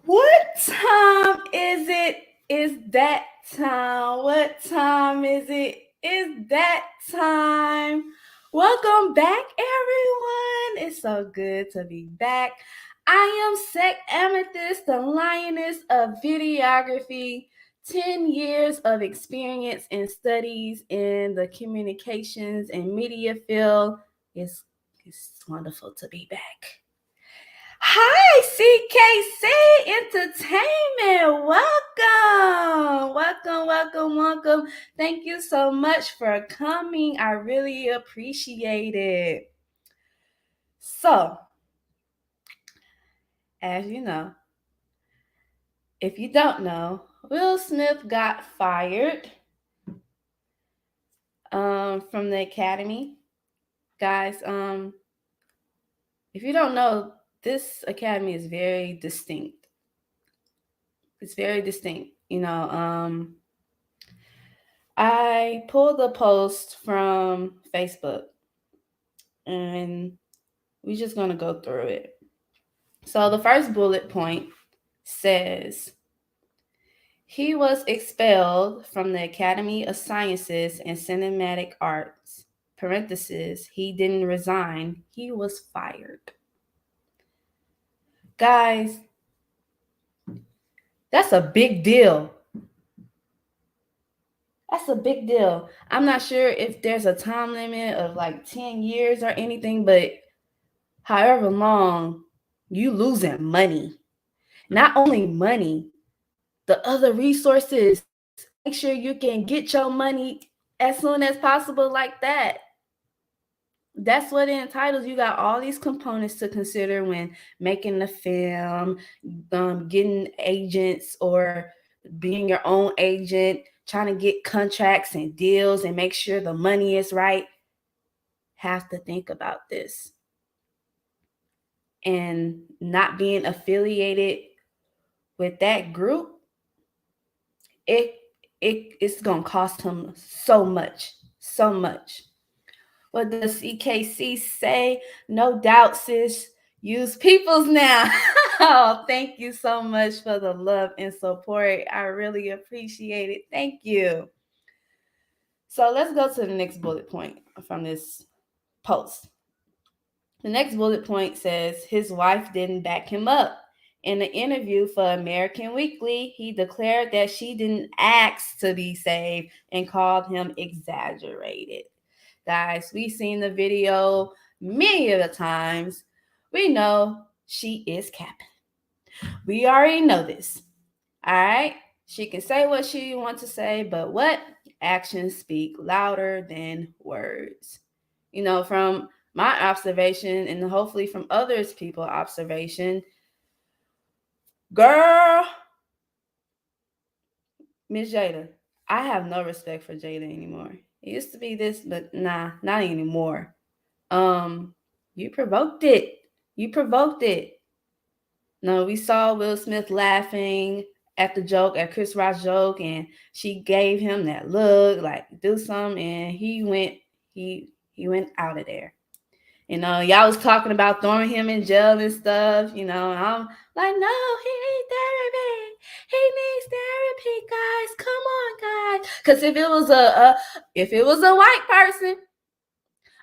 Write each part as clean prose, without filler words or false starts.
What time is it? Is that time? What time is it? Is that time? Welcome back, everyone. It's so good to be back. I am Sekhamethyst, the Lioness of Videography. 10 years of experience and studies in the communications and media field. It's wonderful to be back. Hi, CKC Entertainment. Welcome. Thank you so much for coming. I really appreciate it. So, as you know, if you don't know, Will Smith got fired from the Academy. Guys, if you don't know, this Academy is very distinct. It's very distinct. I pulled a post from Facebook and we're just going to go through it. So the first bullet point says, he was expelled from the Academy of Sciences and Cinematic Arts. Parenthesis, he didn't resign, he was fired. Guys, that's a big deal. That's a big deal. I'm not sure if there's a time limit of like 10 years or anything, but however long, you losing money. Not only money, the other resources. Make sure you can get your money as soon as possible like that. That's what it entitles. You got all these components to consider when making the film, getting agents or being your own agent, trying to get contracts and deals and make sure the money is right. Have to think about this. And not being affiliated with that group, it's gonna cost him so much. What does CKC say? No doubt, sis. Use peoples now. Oh, thank you so much for the love and support. I really appreciate it. Thank you. So let's go to the next bullet point from this post. The next bullet point says his wife didn't back him up. In an interview for American Weekly, he declared that she didn't ask to be saved and called him exaggerated. Guys, we've seen the video many of the times. We know she is capping. We already know this. All right? She can say what she wants to say, but what? Actions speak louder than words. From my observation and hopefully from others' people's observation, girl, Miss Jada, I have no respect for Jada anymore. It used to be this, but nah, not anymore. You provoked it. No, we saw Will Smith laughing at the joke, at Chris Rock's joke, and she gave him that look, like do something, and he went out of there. Y'all was talking about throwing him in jail and stuff, and I'm like, no, he needs therapy. He needs therapy, guys. Come on, guys. Because if it was a white person,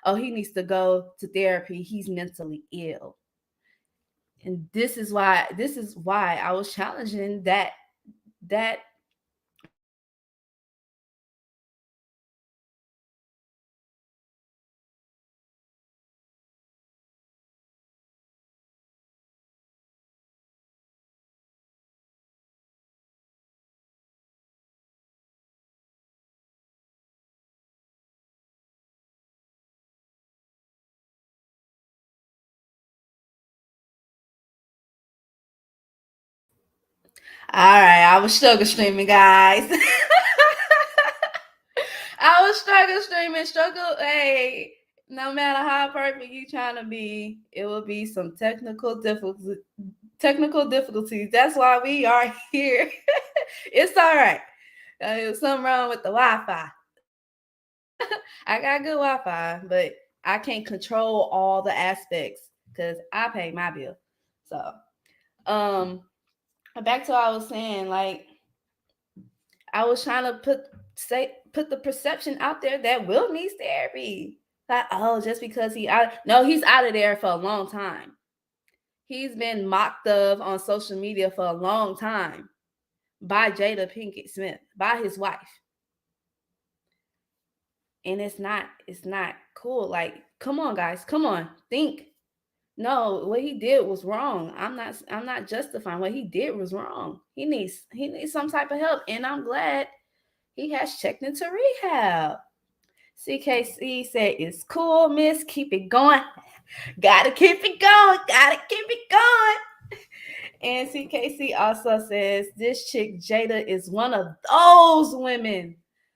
oh, he needs to go to therapy. He's mentally ill. And this is why I was challenging that all right, I was struggle streaming, guys. I was struggle streaming, hey, no matter how perfect you trying to be, it will be some technical difficulties. That's why we are here. It's all right. There's something wrong with the Wi-Fi. I got good Wi-Fi, but I can't control all the aspects because I pay my bill. So, back to what I was saying, like I was trying to put the perception out there that Will needs therapy. Like, oh, just because he's out of there for a long time. He's been mocked of on social media for a long time by Jada Pinkett Smith, by his wife. And it's not cool. Like, come on, guys, come on, think. No, what he did was wrong. I'm not justifying what he did was wrong. He needs some type of help, and I'm glad he has checked into rehab. CKC said, "It's cool, miss. Keep it going. Gotta keep it going. Gotta keep it going." And CKC also says, "This chick Jada is one of those women,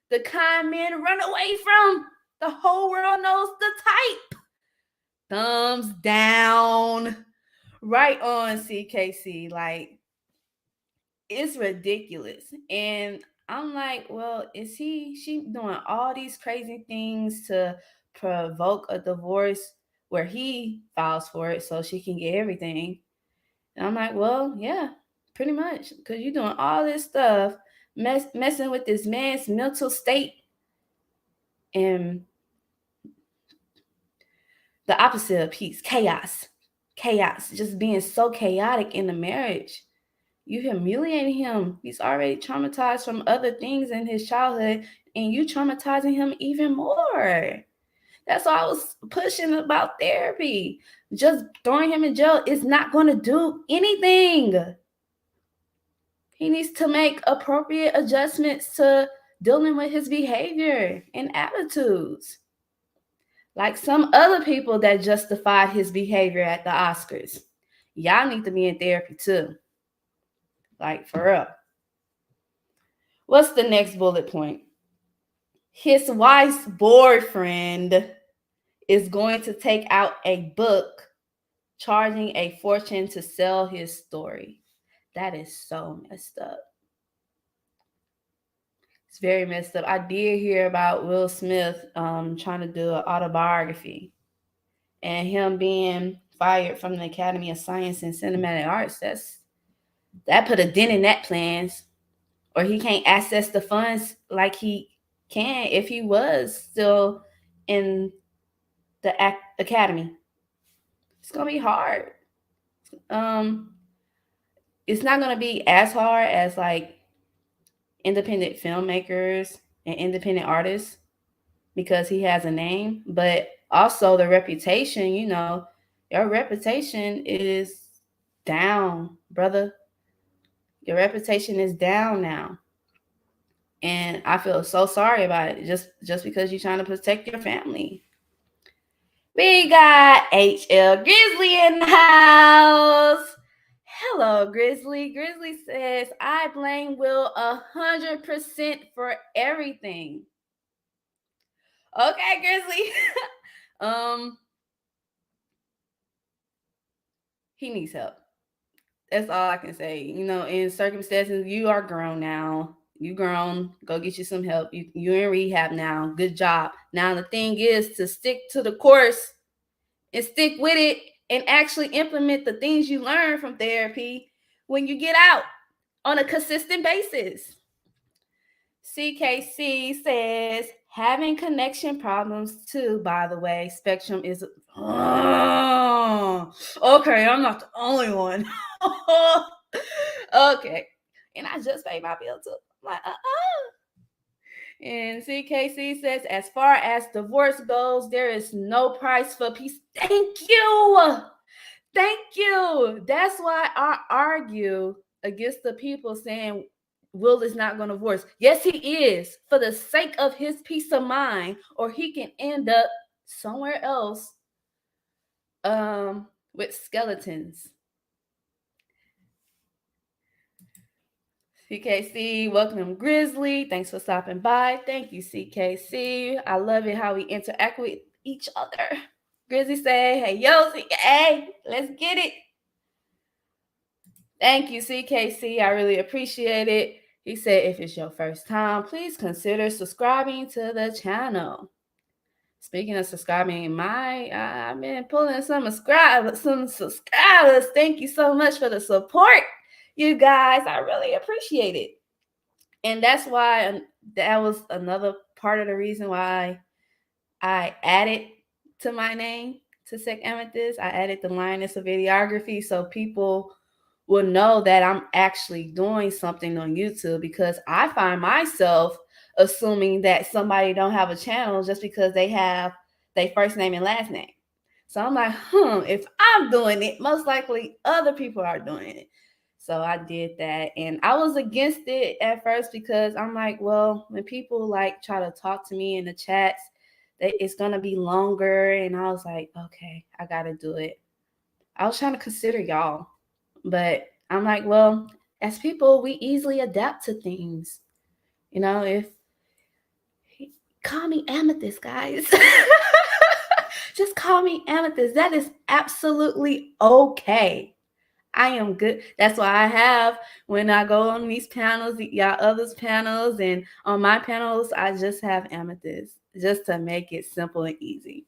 the kind men run away from. The whole world knows the type." Thumbs down. Right on, CKC. Like, it's ridiculous. And I'm like, well, she doing all these crazy things to provoke a divorce where he files for it so she can get everything? And I'm like, well, yeah, pretty much. Because you're doing all this stuff, messing with this man's mental state. And the opposite of peace, chaos. Chaos. Just being so chaotic in the marriage. You humiliating him. He's already traumatized from other things in his childhood, and you traumatizing him even more. That's why I was pushing about therapy. Just throwing him in jail is not going to do anything. He needs to make appropriate adjustments to dealing with his behavior and attitudes. Like some other people that justified his behavior at the Oscars. Y'all need to be in therapy too. Like, for real. What's the next bullet point? His wife's boyfriend is going to take out a book charging a fortune to sell his story. That is so messed up. It's very messed up. I did hear about Will Smith trying to do an autobiography and him being fired from the Academy of Science and Cinematic Arts. That put a dent in that plans. Or he can't access the funds like he can if he was still in the academy. It's gonna be hard. It's not gonna be as hard as like independent filmmakers and independent artists because he has a name, but also the reputation. Your reputation is down, brother. Your reputation is down now. And I feel so sorry about it just because you're trying to protect your family. We got HL Grizzly in the house. Hello, Grizzly. Grizzly says, I blame Will 100% for everything. Okay, Grizzly. He needs help. That's all I can say. In circumstances, you are grown now. You grown. Go get you some help. You're in rehab now. Good job. Now the thing is to stick to the course and stick with it and actually implement the things you learn from therapy when you get out on a consistent basis. CKC says, having connection problems too, by the way. Spectrum is... okay, I'm not the only one. Okay. And I just paid my bill too. I'm like, And CKC says, as far as divorce goes, there is no price for peace. Thank you. Thank you. That's why I argue against the people saying Will is not going to divorce. Yes, he is, for the sake of his peace of mind, or he can end up somewhere else with skeletons. CKC, welcome Grizzly. Thanks for stopping by. Thank you, CKC. I love it how we interact with each other. Grizzly say, hey, yo, CK, let's get it. Thank you, CKC. I really appreciate it. He said, if it's your first time, please consider subscribing to the channel. Speaking of subscribing, I've been pulling some subscribers. Thank you so much for the support. you guys. I really appreciate it. And that's why that was another part of the reason why I added to my name to sekhamethyst. I added the Lioness of Videography so people will know that I'm actually doing something on YouTube, because I find myself assuming that somebody don't have a channel just because they have their first name and last name. So I'm like, if I'm doing it, most likely other people are doing it. So I did that, and I was against it at first because I'm like, well, when people like try to talk to me in the chats, it's gonna be longer, and I was like, okay, I gotta do it. I was trying to consider y'all, but I'm like, well, as people, we easily adapt to things. If call me Amethyst, guys. Just call me Amethyst. That is absolutely okay. I am good. That's why I have, when I go on these panels, y'all others panels, and on my panels, I just have Amethyst, just to make it simple and easy.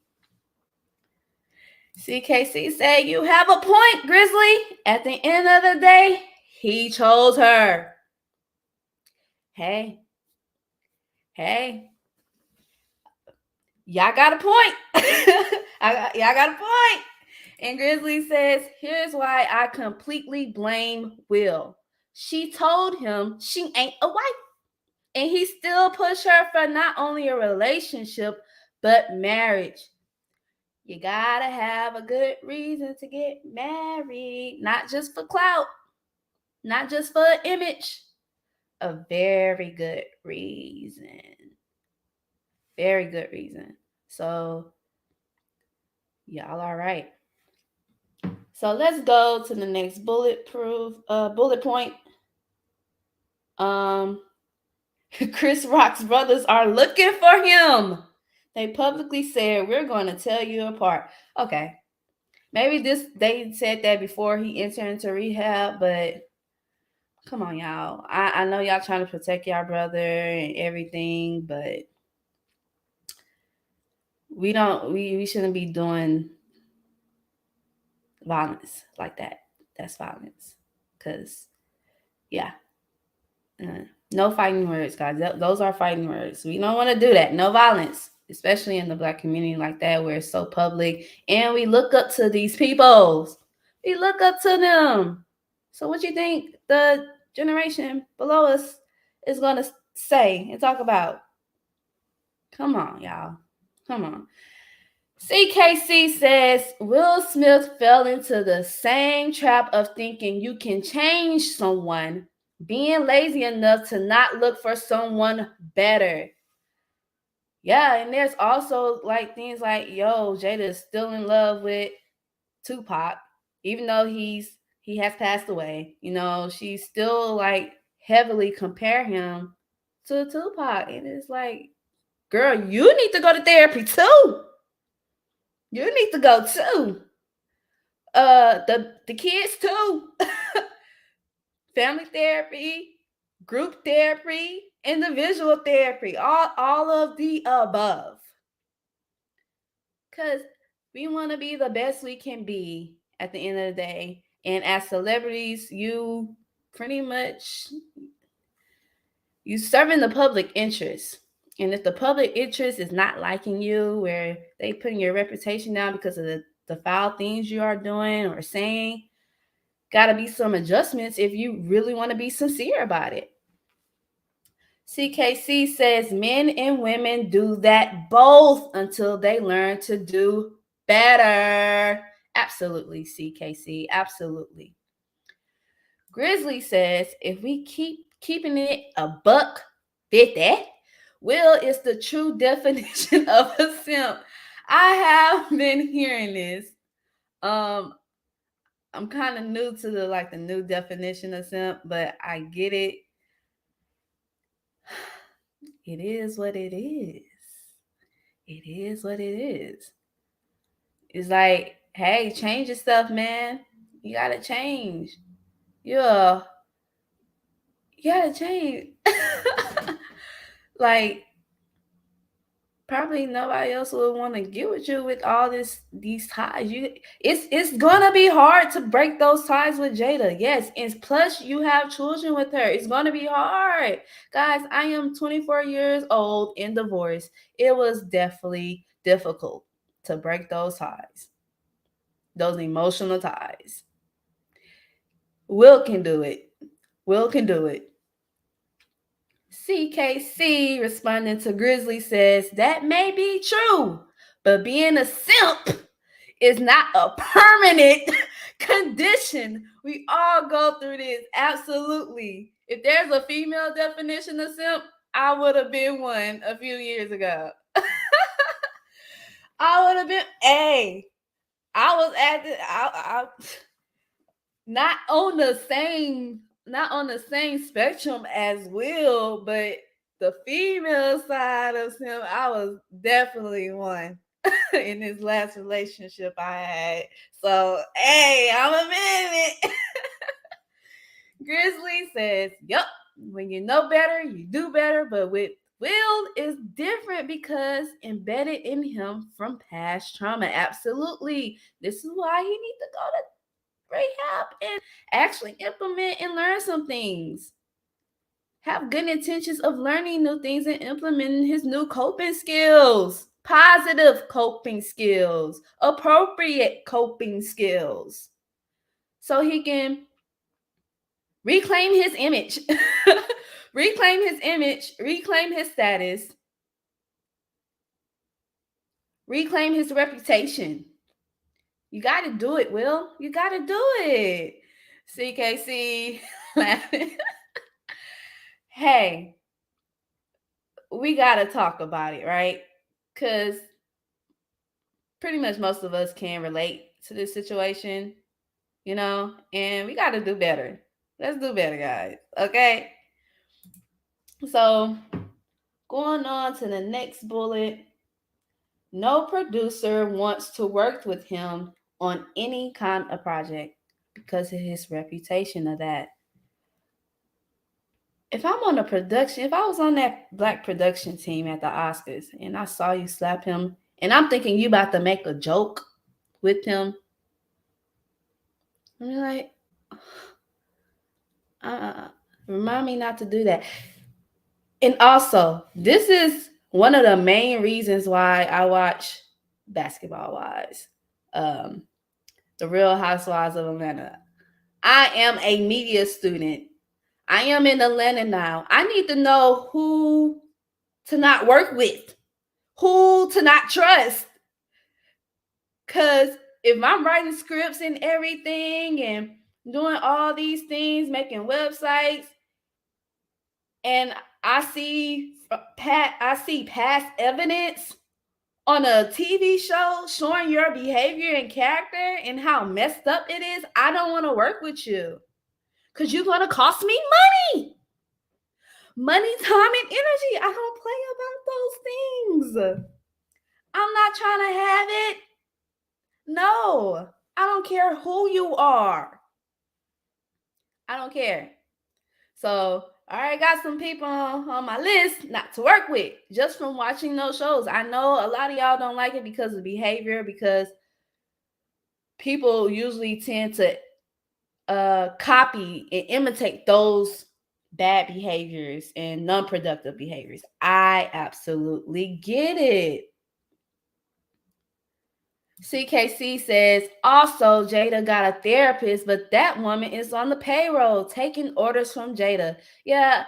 CKC said, you have a point, Grizzly. At the end of the day, he chose her. Hey, y'all got a point. Y'all got a point. And Grizzly says, here's why I completely blame Will. She told him she ain't a wife, and he still pushed her for not only a relationship, but marriage. You gotta have a good reason to get married, not just for clout, not just for an image. A very good reason. Very good reason. So, y'all all right. So let's go to the next bullet point. Chris Rock's brothers are looking for him. They publicly said, we're going to tell you apart. Okay. Maybe they said that before he entered into rehab, but come on, y'all. I know y'all trying to protect y'all brother and everything, but we shouldn't be doing violence like that. That's violence. Because, yeah. No fighting words, guys. Those are fighting words. We don't want to do that. No violence, especially in the Black community like that, where it's so public. And we look up to these peoples. We look up to them. So what you think the generation below us is going to say and talk about? Come on, y'all. Come on. CKC says Will Smith fell into the same trap of thinking you can change someone, being lazy enough to not look for someone better. Yeah, and there's also like things like, yo, Jada's still in love with Tupac, even though he has passed away. She's still like heavily compare him to Tupac, and it's like, girl, you need to go to therapy too. You need to go too. The kids too. Family therapy, group therapy, individual therapy, all of the above. Cause we want to be the best we can be at the end of the day. And as celebrities, you pretty much serving the public interest. And if the public interest is not liking you, where they putting your reputation down because of the foul things you are doing or saying, got to be some adjustments if you really want to be sincere about it. CKC says men and women do that both until they learn to do better. Absolutely, CKC. Absolutely. Grizzly says if we keep keeping it a buck 50, Will is the true definition of a simp. I have been hearing this. I'm kind of new to the new definition of simp, but I get it. It is what it is. It is what it is. It's like, hey, change your stuff, man. You gotta change. Yeah. You gotta change. Like, probably nobody else would want to get with you with all these ties. It's gonna be hard to break those ties with Jada. Yes, and plus you have children with her. It's gonna be hard. Guys, I am 24 years old and divorced. It was definitely difficult to break those ties. Those emotional ties. Will can do it. Will can do it. CKC responding to Grizzly says that may be true, but being a simp is not a permanent condition. We all go through this. Absolutely. If there's a female definition of simp, I would have been one a few years ago. I would have been. Hey, I was at the. Not on the same spectrum as Will, but the female side of him, I was definitely one in this last relationship I had. So hey, I'm admitting it. Grizzly says, "Yup, when you know better, you do better." But with Will is different because embedded in him from past trauma. Absolutely, this is why he needs to go to rehab and actually implement and learn some things. Have good intentions of learning new things and implementing his new coping skills, positive coping skills, appropriate coping skills, so he can reclaim his image, reclaim his status, reclaim his reputation. You got to do it, Will. You got to do it. CKC laughing. Hey, we got to talk about it, right? Because pretty much most of us can relate to this situation, and we got to do better. Let's do better, guys. Okay? So, going on to the next bullet. No producer wants to work with him on any kind of project because of his reputation of that. If I was on that black production team at the Oscars and I saw you slap him, and I'm thinking you about to make a joke with him, I'm like, remind me not to do that. And also, this is one of the main reasons why I watch Basketball Wives, The Real Housewives of Atlanta. I am a media student. I am in Atlanta now. I need to know who to not work with, who to not trust. Because if I'm writing scripts and everything and doing all these things, making websites, and I see past evidence on a TV show showing your behavior and character and how messed up it is, I don't want to work with you. Because you're going to cost me money. Money, time, and energy. I don't play about those things. I'm not trying to have it. No, I don't care who you are. I don't care. So, I already got some people on my list not to work with just from watching those shows. I know a lot of y'all don't like it because of behavior, because people usually tend to copy and imitate those bad behaviors and non-productive behaviors. I absolutely get it. CKC says, also, Jada got a therapist, but that woman is on the payroll taking orders from Jada. Yeah,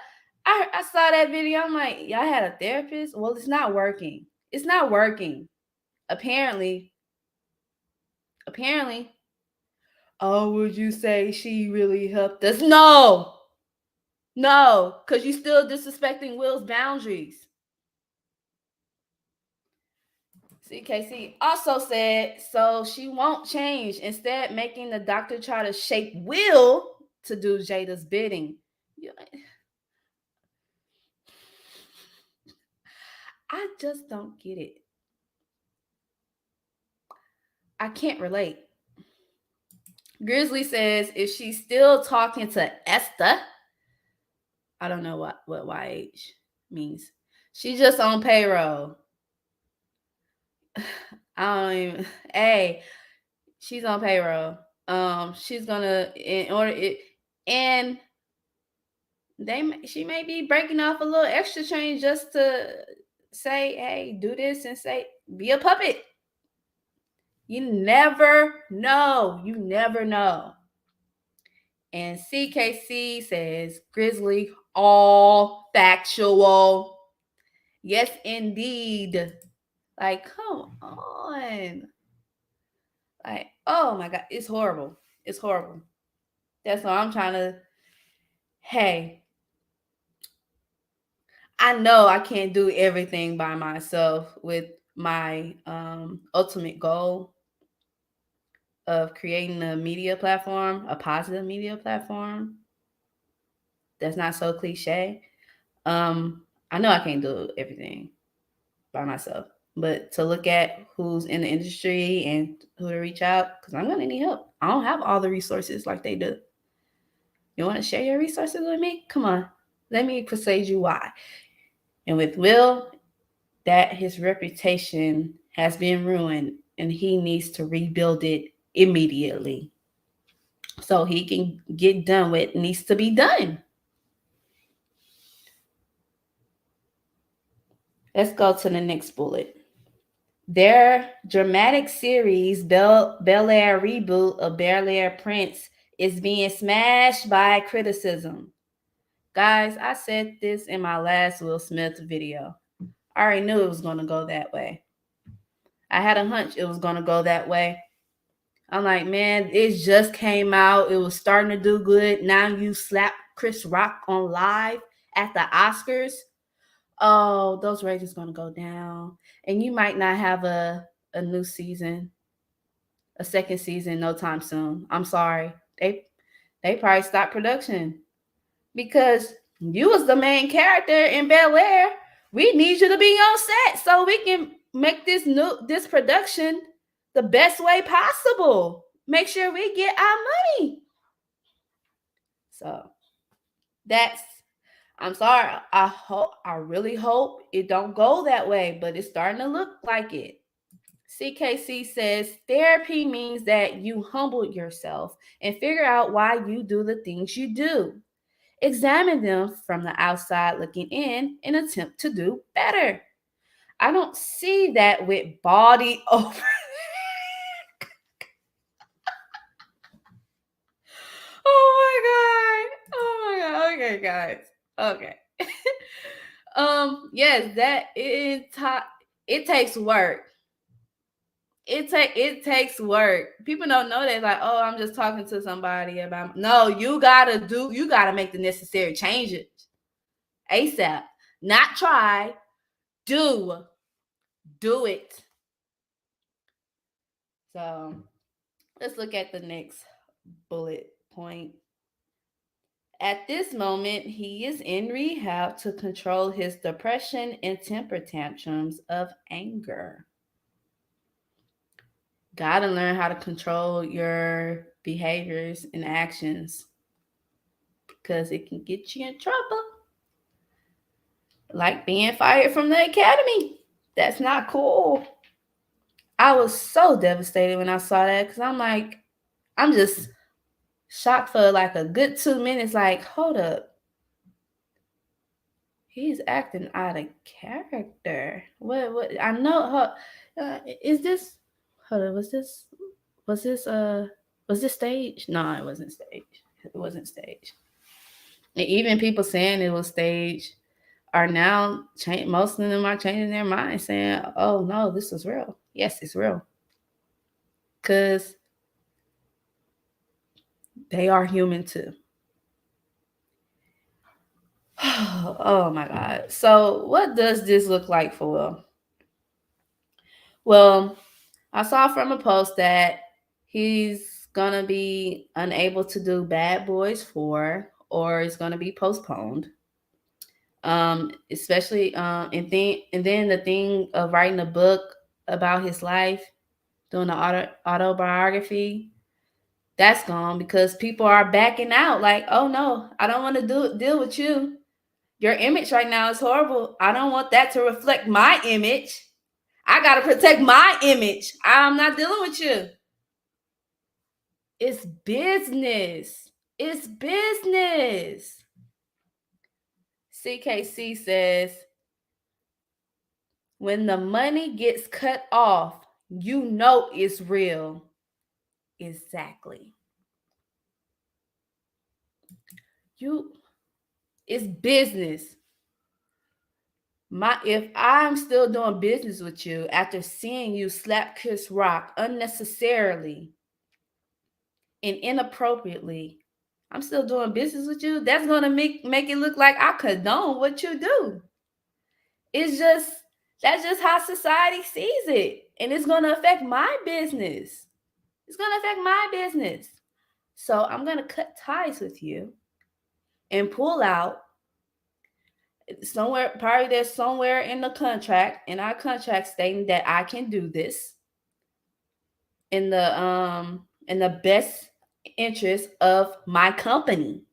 I saw that video. I'm like, y'all had a therapist? Well, it's not working. It's not working. Apparently. Oh, would you say she really helped us? No, because you're still disrespecting Will's boundaries. CKC also said, so she won't change, instead making the doctor try to shape Will to do Jada's bidding. I just don't get it. I can't relate. Grizzly says, if she's still talking to Esther, I don't know what YH means. She's just on payroll. I don't even. Hey, she's on payroll. She's gonna in order it, and she may be breaking off a little extra change just to say, hey, do this and say, be a puppet. You never know. You never know. And CKC says, Grizzly, all factual. Yes, indeed. Like, come on. Like, oh my God, it's horrible. It's horrible. That's why I'm trying to, hey, I know I can't do everything by myself with my ultimate goal of creating a media platform, a positive media platform that's not so cliche. I know I can't do everything by myself, but to look at who's in the industry and who to reach out, because I'm gonna need help. I don't have all the resources like they do. You want to share your resources with me? Come on, let me persuade you why. And with Will, that his reputation has been ruined and he needs to rebuild it immediately so he can get done what needs to be done. Let's go to the next bullet. Their dramatic series, Bel Air reboot of Bel Air Prince, is being smashed by criticism. Guys, I said this in my last Will Smith video. I already knew it was going to go that way. I had a hunch it was going to go that way. I'm like, man, it just came out. It was starting to do good. Now you slap Chris Rock on live at the Oscars. Oh, those ratings going to go down. And you might not have a new season, a second season no time soon. I'm sorry. They probably stopped production because you was the main character in Bel Air. We need you to be on set so we can make this production the best way possible. Make sure we get our money. So that's, I'm sorry. I really hope it don't go that way, but it's starting to look like it. CKC says therapy means that you humble yourself and figure out why you do the things you do. Examine them from the outside looking in and attempt to do better. I don't see that with body over. Oh my god. Okay, guys. Okay. Yes, that it takes work. It takes work. People don't know that, like, oh, I'm just talking to somebody about. No, you gotta make the necessary changes ASAP. Not try, do it. So let's look at the next bullet point. At this moment, he is in rehab to control his depression and temper tantrums of anger. Gotta learn how to control your behaviors and actions because it can get you in trouble. Like being fired from the academy. That's not cool. I was so devastated when I saw that because I'm like, I'm just shocked for like a good 2 minutes. Like, hold up. He's acting out of character. What? I know her. Is this? Hold on. Was this stage? No, it wasn't stage. It wasn't stage. And even people saying it was stage are now most of them are changing their mind, saying, "Oh no, this is real. Yes, it's real." Because they are human too. Oh my God. So, what does this look like for Will? Well, I saw from a post that he's gonna be unable to do Bad Boys 4 or it's gonna be postponed. Especially and then the thing of writing a book about his life, doing the autobiography, that's gone because people are backing out. Like, oh no, I don't want to deal with you. Your image right now is horrible. I don't want that to reflect my image. I got to protect my image. I'm not dealing with you. It's business. It's business. CKC says, when the money gets cut off, you know it's real. Exactly. It's business. If I'm still doing business with you after seeing you slap Chris Rock unnecessarily and inappropriately, I'm still doing business with you. That's gonna make it look like I condone what you do. That's just how society sees it, and it's gonna affect my business. It's gonna affect my business. So I'm gonna cut ties with you and pull out somewhere. Probably there's somewhere in our contract stating that I can do this in the best interest of my company.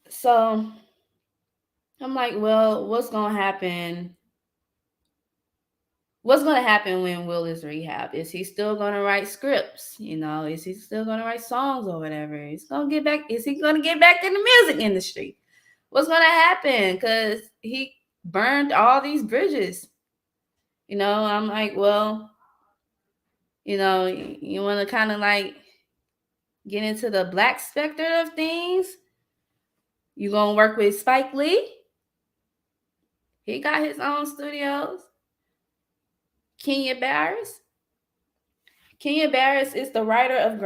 So I'm like, well, what's gonna happen? What's gonna happen when Will is rehab? Is he still gonna write scripts? Is he still gonna write songs or whatever? Is he gonna get back in the music industry? What's gonna happen? Because he burned all these bridges. I'm like, well, you want to kind of like get into the black specter of things. You gonna work with Spike Lee? He got his own studios. Kenya Barris. Kenya Barris is the writer of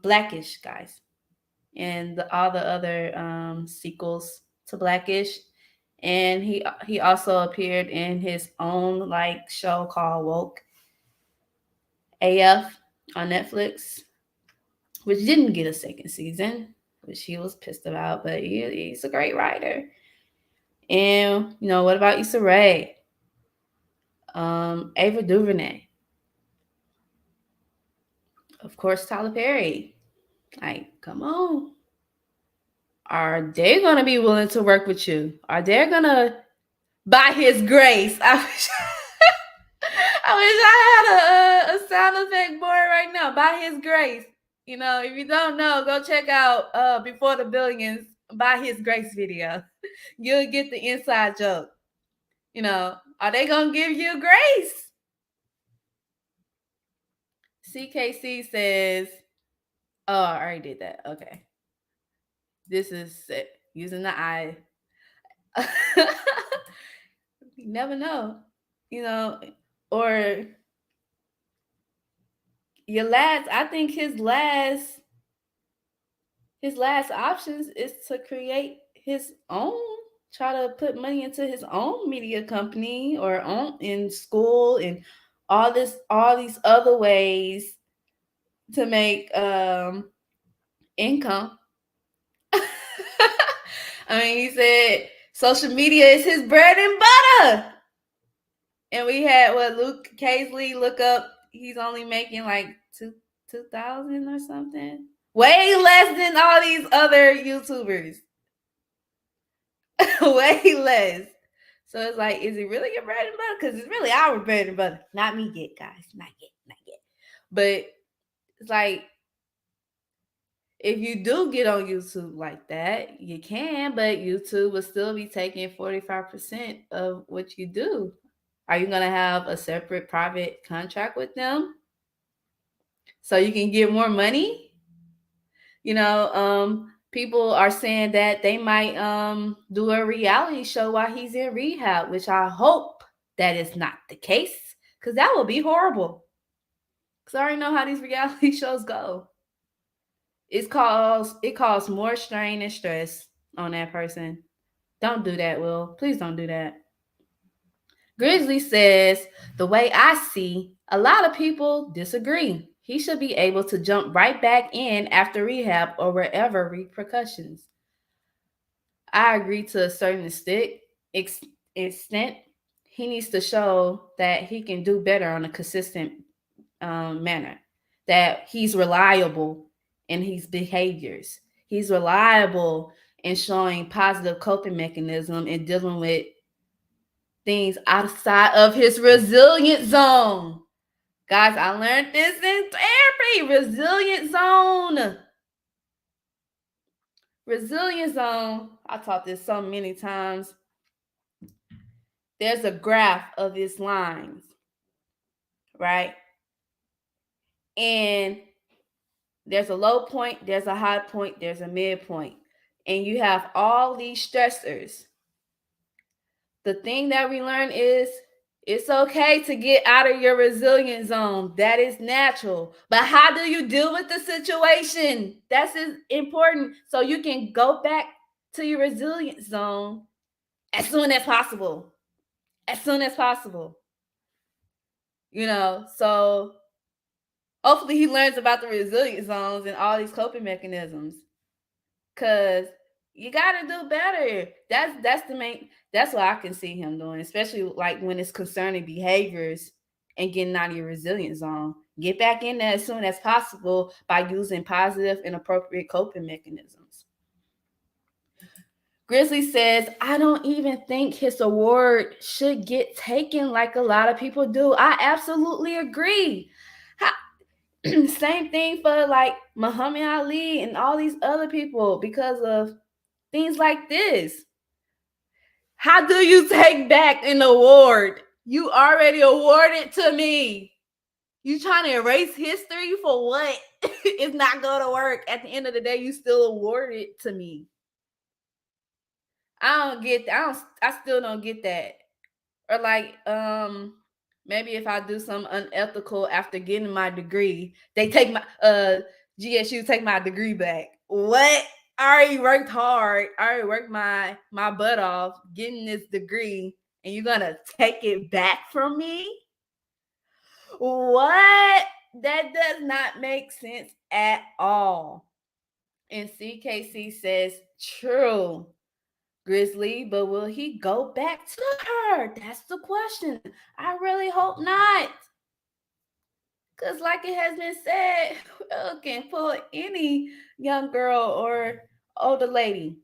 Blackish, guys, and all the other sequels to Blackish. And he also appeared in his own like show called Woke AF on Netflix, which didn't get a second season, which he was pissed about, but he's a great writer. And what about Issa Rae? Ava DuVernay, of course, Tyler Perry. Like, come on. Are they gonna be willing to work with you? Are they gonna, by his grace? I wish I had a sound effect board right now. By his grace. If you don't know, go check out Before the Billions By His Grace video. You'll get the inside joke. Are they gonna give you grace? CKC says, oh, I already did that. Okay. This is using the eye. You never know. Or your last, I think his last options is to create his own, try to put money into his own media company or in school and all these other ways to make income. I mean, he said social media is his bread and butter. And we had Luke Casely look up. He's only making like 2,000 or something. Way less than all these other YouTubers. Way less. So it's like, is it really your bread and butter? Because it's really our bread and butter. Not me yet, guys. Not yet. But it's like, if you do get on YouTube like that, you can, but YouTube will still be taking 45% of what you do. Are you going to have a separate private contract with them so you can get more money? People are saying that they might do a reality show while he's in rehab, which I hope that is not the case, because that would be horrible. Because I already know how these reality shows go. It caused more strain and stress on that person. Don't do that, Will. Please don't do that. Grizzly says, the way I see, a lot of people disagree. He should be able to jump right back in after rehab or wherever repercussions. I agree to a certain extent. He needs to show that he can do better on a consistent manner, that he's reliable in his behaviors. He's reliable in showing positive coping mechanism and dealing with things outside of his resilient zone. Guys, I learned this in therapy. Resilient zone. Resilient zone. I taught this so many times. There's a graph of its lines, right? And there's a low point, there's a high point, there's a midpoint. And you have all these stressors. The thing that we learn is it's okay to get out of your resilient zone. That is natural. But how do you deal with the situation? That's important. So you can go back to your resilient zone as soon as possible. As soon as possible. So hopefully he learns about the resilient zones and all these coping mechanisms. Cause you gotta do better. That's the main. That's what I can see him doing, especially like when it's concerning behaviors and getting out of your resilient zone. Get back in there as soon as possible by using positive and appropriate coping mechanisms. Grizzly says, I don't even think his award should get taken like a lot of people do. I absolutely agree. Same thing for like Muhammad Ali and all these other people because of things like this. How do you take back an award? You already awarded to me. You trying to erase history for what? It's not going to work. At the end of the day, you still awarded to me. I still don't get that. Or like, maybe if I do something unethical after getting my degree, they take my GSU take my degree back. What? I already worked hard. I already worked my butt off getting this degree, and you're gonna take it back from me? What? That does not make sense at all. And CKC says, true, Grizzly, but will he go back to her? That's the question. I really hope not. Because like it has been said, we can pull any young girl or older lady.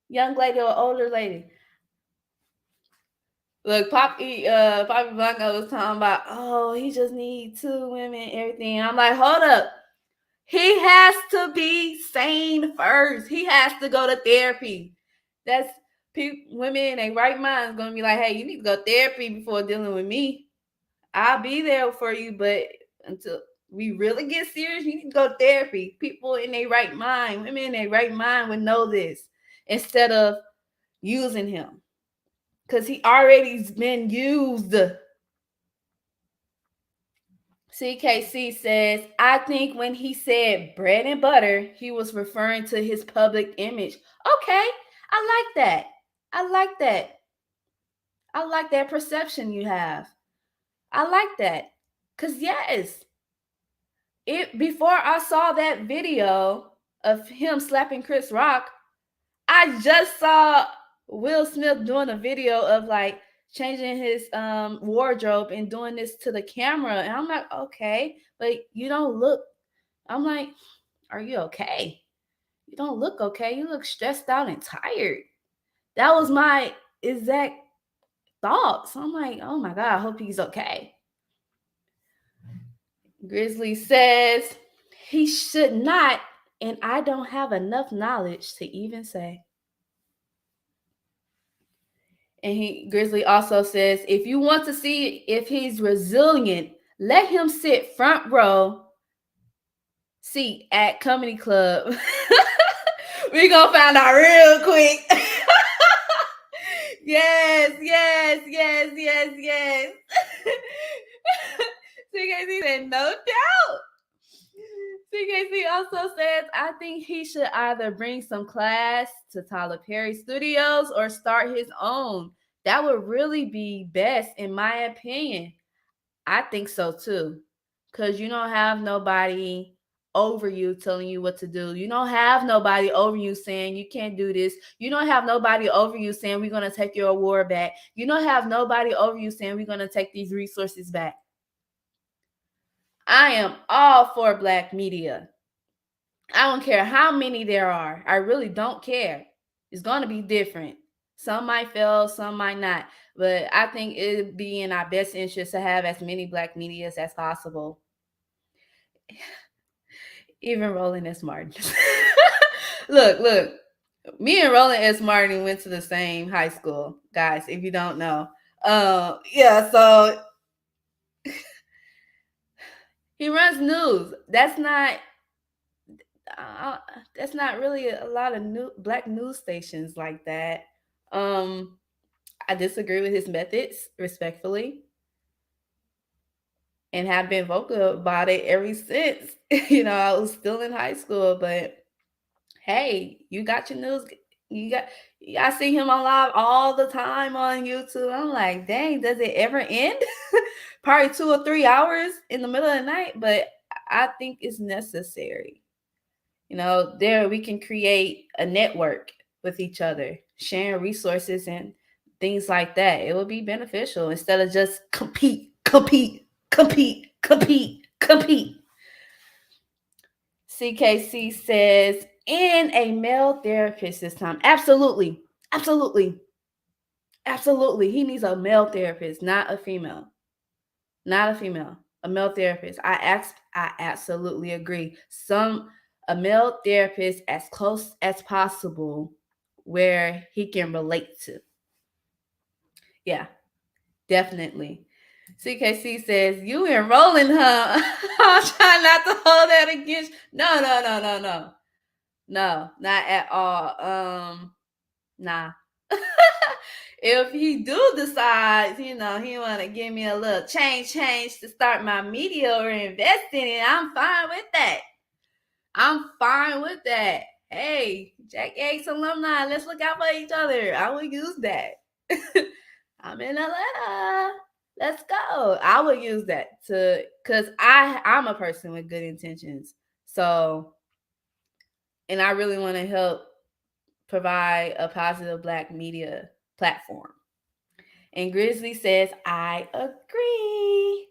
Young lady or older lady. Look, Poppy Blanco was talking about, oh, he just needs 2 women, everything. I'm like, hold up. He has to be sane first. He has to go to therapy. That's women in their right mind going to be like, hey, you need to go to therapy before dealing with me. I'll be there for you, but until we really get serious, you need to go to therapy. People in their right mind, women in their right mind would know this instead of using him. Because he already been used. CKC says, I think when he said bread and butter, he was referring to his public image. Okay, I like that. I like that. I like that perception you have. I like that. Because yes, before I saw that video of him slapping Chris Rock, I just saw Will Smith doing a video of like changing his wardrobe and doing this to the camera. And I'm like, okay, but you don't look. I'm like, are you okay? You don't look okay. You look stressed out and tired. That was my exact thoughts. I'm like, oh my God, I hope he's okay. Grizzly says he should not, and I don't have enough knowledge to even say. And Grizzly also says, if you want to see if he's resilient, let him sit front row seat at Comedy Club. We're going to find out real quick. Yes. CKC said, no doubt. CKC also says, I think he should either bring some class to Tyler Perry Studios or start his own. That would really be best, in my opinion. I think so too. Because you don't have nobody over you telling you what to do. You don't have nobody over you saying you can't do this. You don't have nobody over you saying we're going to take your award back. You don't have nobody over you saying we're going to take these resources back. I am all for Black media. I don't care how many there are. I really don't care. It's going to be different. Some might fail, some might not. But I think it'd be in our best interest to have as many Black medias as possible. Even Roland S. Martin. Look. Me and Roland S. Martin went to the same high school, guys, if you don't know. Yeah, so he runs news. That's not really a lot of Black news stations like that. I disagree with his methods, respectfully, and have been vocal about it ever since. I was still in high school, but hey, you got your news. I see him on live all the time on YouTube. I'm like, dang, does it ever end? Probably 2 or 3 hours in the middle of the night, but I think it's necessary. There we can create a network with each other, sharing resources and things like that. It will be beneficial instead of just compete. CKC says, in a male therapist this time. Absolutely. He needs a male therapist, not a female. A male therapist. I absolutely agree. A male therapist as close as possible where he can relate to. Yeah, definitely. CKC says, you enrolling, huh? I'm trying not to hold that against. No. No, not at all. Nah. If he do decide, he want to give me a little change to start my media or invest in it, I'm fine with that. Hey, Jack X alumni, let's look out for each other. I will use that. I'm in Atlanta. Let's go. I would use that because I'm a person with good intentions. So, and I really want to help provide a positive Black media platform. And Grizzly says, I agree.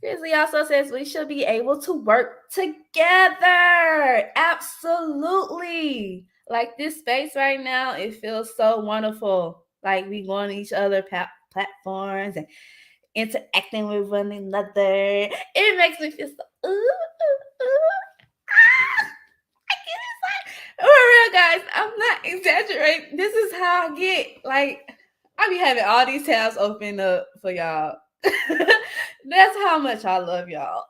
Grizzly also says we should be able to work together. Absolutely. Like this space right now, it feels so wonderful. Like we go on each other platforms and interacting with one another. It makes me feel so For real, guys, I'm not exaggerating. This is how I get. Like, I be having all these tabs open up for y'all. That's how much I love y'all.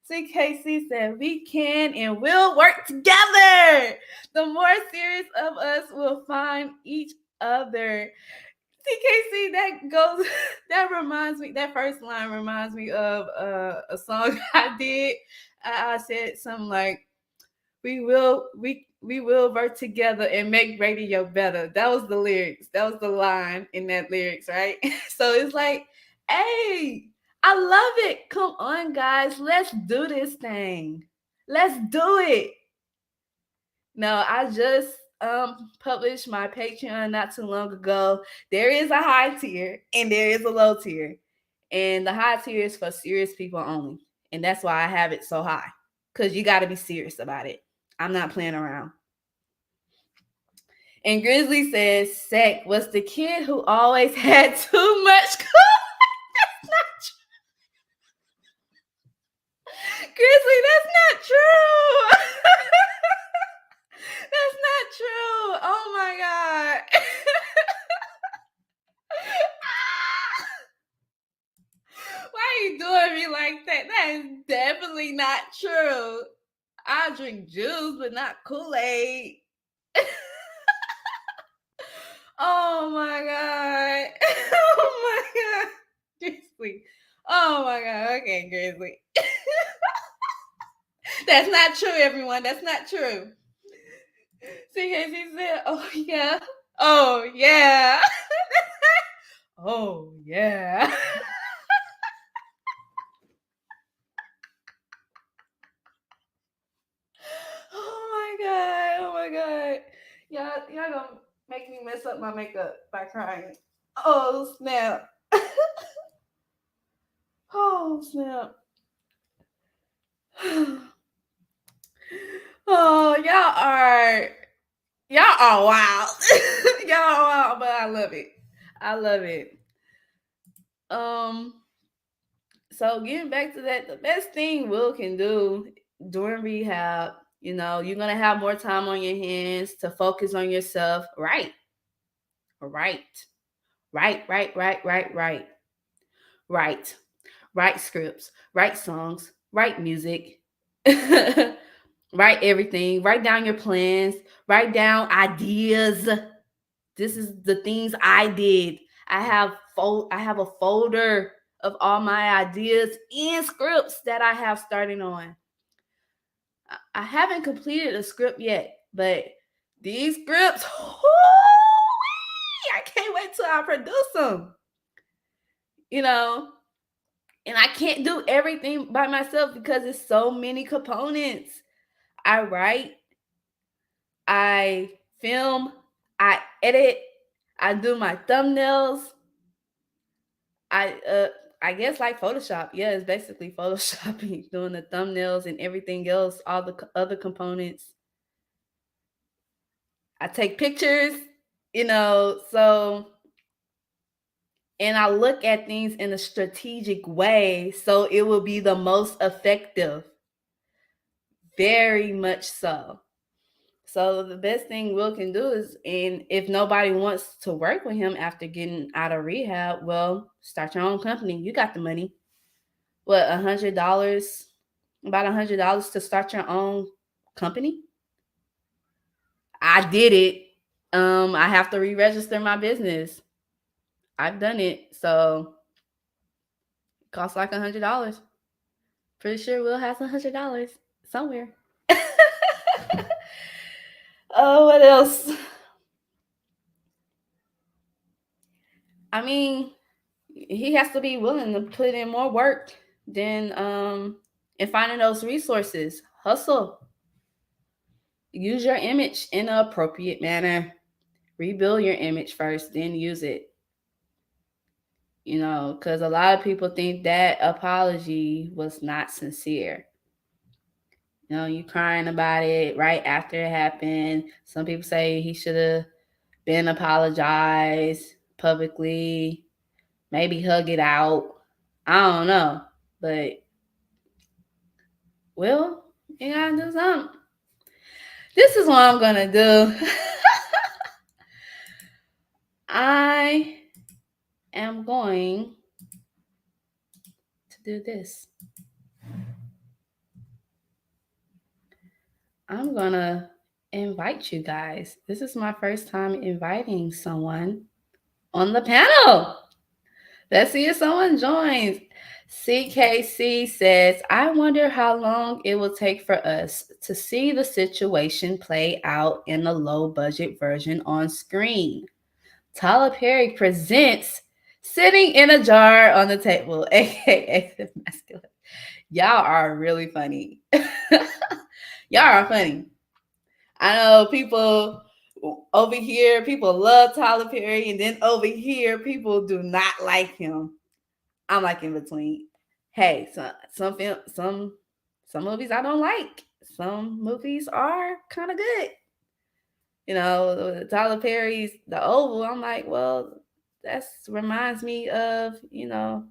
CKC said, we can and will work together. The more serious of us will find each other. CKC, that reminds me, that first line reminds me of a song I did. I said something like, we will work together and make radio better. That was the lyrics. That was the line in that lyrics, right? So it's like, hey, I love it. Come on, guys. Let's do this thing. Let's do it. No, I just published my Patreon not too long ago. There is a high tier and there is a low tier. And the high tier is for serious people only. And that's why I have it so high. Because you got to be serious about it. I'm not playing around. And Grizzly says, Sek was the kid who always had too much That's not true. Grizzly, that's not true. That's not true. Oh my God. Why are you doing me like that? That is definitely not true. I drink juice, but not Kool-Aid. Oh my God. Oh my God. Grizzly. Oh my God. Okay, Grizzly. That's not true, everyone. That's not true. CKC said, oh yeah. Oh yeah. Oh yeah. Oh my God. Y'all gonna make me mess up my makeup by crying. Oh snap. Oh snap. Oh, y'all are wild. Y'all, but I love it. I love it. Um, so getting back to that, the best thing Will can do during rehab, you're gonna have more time on your hands to focus on yourself. Right, right, right. Write. Write scripts, write songs, write music, write everything, write down your plans, write down ideas. This is the things I did. I have a folder of all my ideas and scripts that I have starting on. I haven't completed a script yet, but these scripts, I can't wait till I produce them. And I can't do everything by myself because it's so many components. I write, I film, I edit, I do my thumbnails. I I guess like Photoshop. Yeah, it's basically photoshopping, doing the thumbnails and everything else, all the other components. I take pictures, so and I look at things in a strategic way so it will be the most effective. Very much so. So the best thing Will can do is, and if nobody wants to work with him after getting out of rehab, well, start your own company. You got the money. What, $100? About $100 to start your own company? I did it. I have to re-register my business. I've done it, so it costs like $100. Pretty sure Will has $100 somewhere. Oh, what else? I mean, he has to be willing to put in more work than in finding those resources. Hustle. Use your image in an appropriate manner. Rebuild your image first, then use it. Because a lot of people think that apology was not sincere. You crying about it right after it happened. Some people say he should have been apologized publicly, maybe hug it out. I don't know. But, well, you gotta do something. This is what I'm gonna do. I am going to do this. I'm gonna invite you guys. This is my first time inviting someone on the panel. Let's see if someone joins. CKC says, I wonder how long it will take for us to see the situation play out in a low budget version on screen. Tyler Perry presents Sitting in a Jar on the Table, aka the masculine. Y'all are really funny. Y'all are funny. I know people over here, people love Tyler Perry, and then over here, people do not like him. I'm like in between. Hey, some movies I don't like. Some movies are kind of good. Tyler Perry's The Oval. I'm like, well, that reminds me of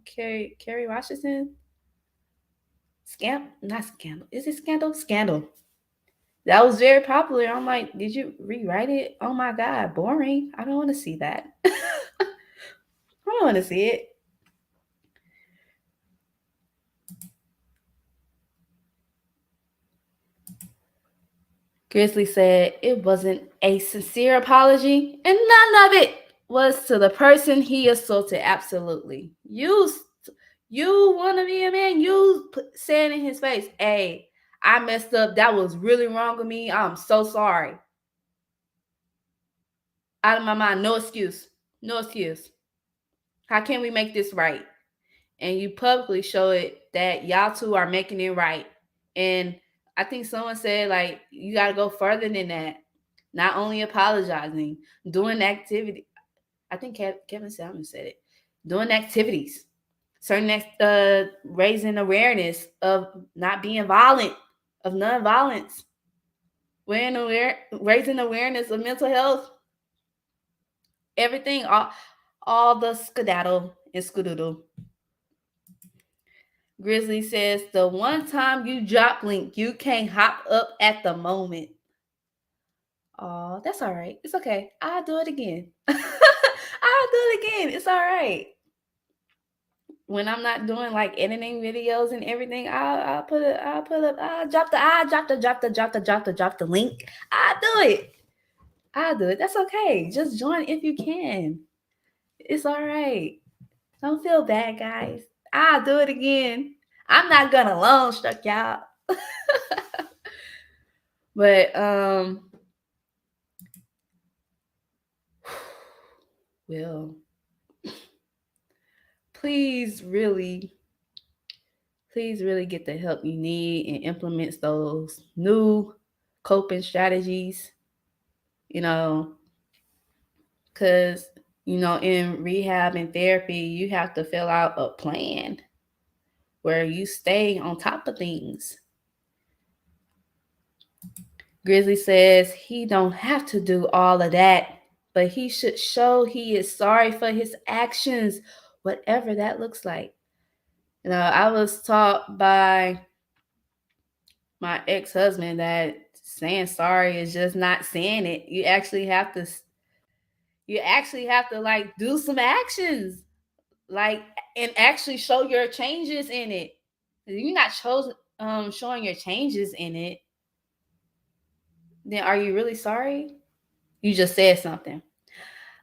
Kerry Washington. Not Scandal. Is it Scandal? Scandal. That was very popular. I'm like, did you rewrite it? Oh my God, boring. I don't want to see that. I don't want to see it. Grizzly said it wasn't a sincere apology, and none of it was to the person he assaulted. Absolutely. You want to be a man? You saying in his face, hey, I messed up. That was really wrong of me. I'm so sorry. Out of my mind. No excuse. No excuse. How can we make this right? And you publicly show it that y'all two are making it right. And I think someone said, like, you got to go further than that. Not only apologizing, doing activity. I think Kevin Salmon said it. Doing activities. Raising awareness of not being violent, of nonviolence. Raising awareness of mental health. Everything, all the skedaddle and skedoodle. Grizzly says, the one time you drop link, you can't hop up at the moment. Oh, that's all right. It's okay. I'll do it again. I'll do it again. It's all right. When I'm not doing like editing videos and everything, I'll put it. I'll put up. Drop the link. I'll do it. I'll do it. That's okay. Just join if you can. It's all right. Don't feel bad, guys. I'll do it again. I'm not gonna long struck y'all. But well, please really get the help you need and implement those new coping strategies, you know, because, in rehab and therapy, you have to fill out a plan where you stay on top of things. Grizzly says he don't have to do all of that, but he should show he is sorry for his actions, whatever that looks like. I was taught by my ex-husband that saying sorry is just not saying it. You actually have to like do some actions, like, and actually show your changes in it. If you're not showing your changes in it, then are you really sorry? You just said something.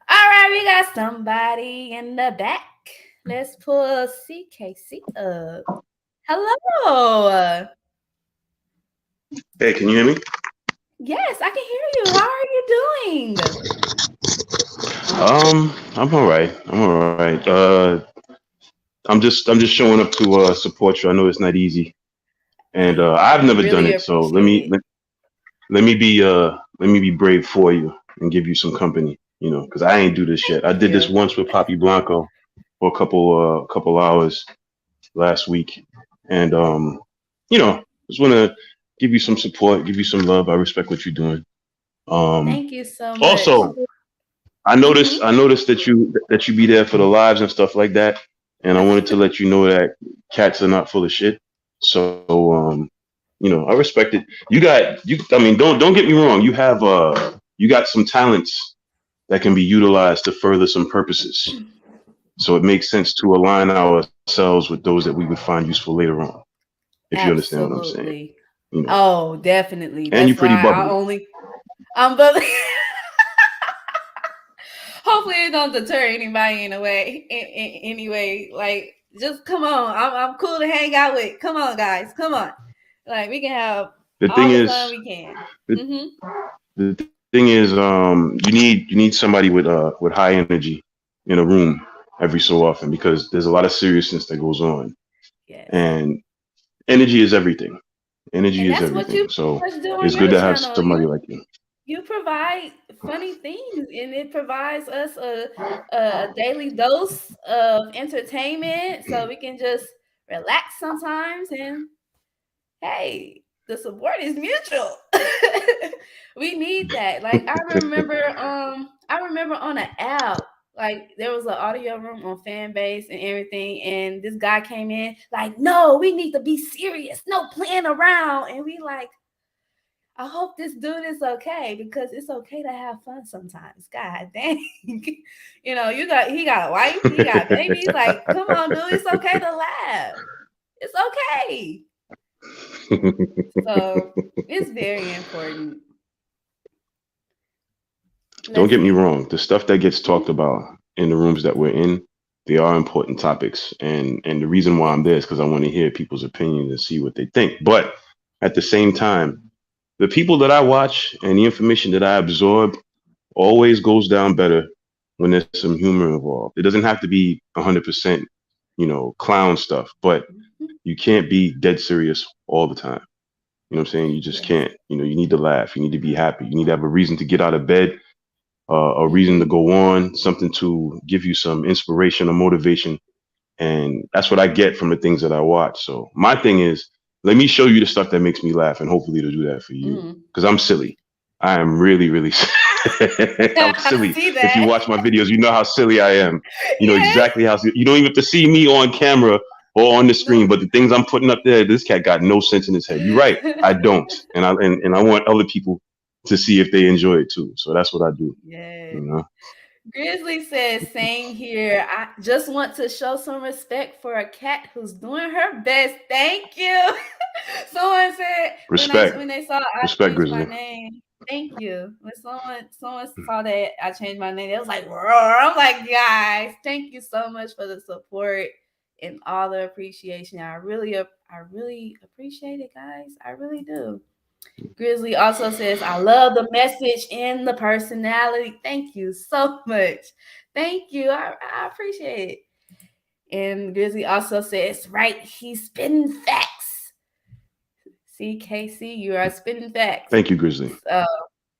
All right, we got somebody in the back. Let's pull CKC up. Hello. Hey, can you hear me? Yes, I can hear you. How are you doing? I'm all right. I'm all right. I'm just showing up to support you. I know it's not easy, and I've never done Really it. So appreciate it. let me be brave for you and give you some company. Because I ain't do this Thank yet. I did this you. once with Papi Blanco for a couple hours last week, and just want to give you some support, give you some love. I respect what you're doing. Um, Thank you so much. Also, Mm-hmm. I noticed that you be there for the lives and stuff like that, and I wanted to let you know that cats are not full of shit. So I respect it. You. I mean, don't get me wrong. You got some talents that can be utilized to further some purposes. So it makes sense to align ourselves with those that we would find useful later on. If you understand what I'm saying, Absolutely. you know. Oh, definitely. And you're That's pretty why bubbly. I'm bubbly. Hopefully it don't deter anybody in a way. Anyway, like, just come on. I'm cool to hang out with. Come on, guys. Come on. Like, we can have The thing all the fun is, we can. the, Mm-hmm. the thing is, you need somebody with high energy in a room every so often because there's a lot of seriousness that goes on, Yes. and energy is everything. Energy And is that's what you everything. So pretty much do on it's good your to have channel. somebody like you. You provide funny things, and it provides us a daily dose of entertainment so we can just relax sometimes. And hey, the support is mutual. We need that. Like, I remember on an app, like, there was an audio room on fan base and everything, and this guy came in like, no, we need to be serious, no playing around. And we like, I hope this dude is okay, because it's okay to have fun sometimes. God dang. He got a wife, he got babies. Like, come on, dude. It's okay to laugh. It's okay. So it's very important. Don't Let's get me see. wrong. The stuff that gets Mhm. talked about in the rooms that we're in, they are important topics, and the reason why I'm Yes. there is because I want to hear people's opinions and see what they think. But at the same time, the people that I watch and the information that I absorb always goes down better when there's some humor involved. It doesn't have to be 100%, clown stuff, but Mhm. you can't be dead serious all the time. You know what I'm saying? You just Yes. can't. You need to laugh. You need to be happy. You need to have a reason to get out of bed, a reason to Hmm. go on, something to give you some inspiration or motivation. And that's what I get from the things that I watch. So my thing is, let me show you the stuff that makes me laugh, and hopefully to do that for you. Hmm. Because I'm silly. I am really, really silly. I'm I silly. see If you that. watch my videos, you know how silly I am. You know Yes. exactly how silly. You don't even have to see me on camera or on the screen, No. but the things I'm putting up there, this cat got no sense in his head. You're right. I don't, and I want other people to see if they enjoy it too. So that's what I do. Yes. You know. Grizzly says, same here. I just want to show some respect for a cat who's doing her best. Thank you. Someone said Respect. when they saw I Respect, changed my Grizzly. name. Thank you. When someone saw that I changed my name, it was like roar. I'm like, guys, thank you so much for the support and all the appreciation. I really appreciate it, guys. I really do. Grizzly also says, I love the message and the personality. Thank you so much. Thank you. I appreciate it. And Grizzly also says, right, he's spitting facts. CKC, you are spitting facts. Thank you, Grizzly. So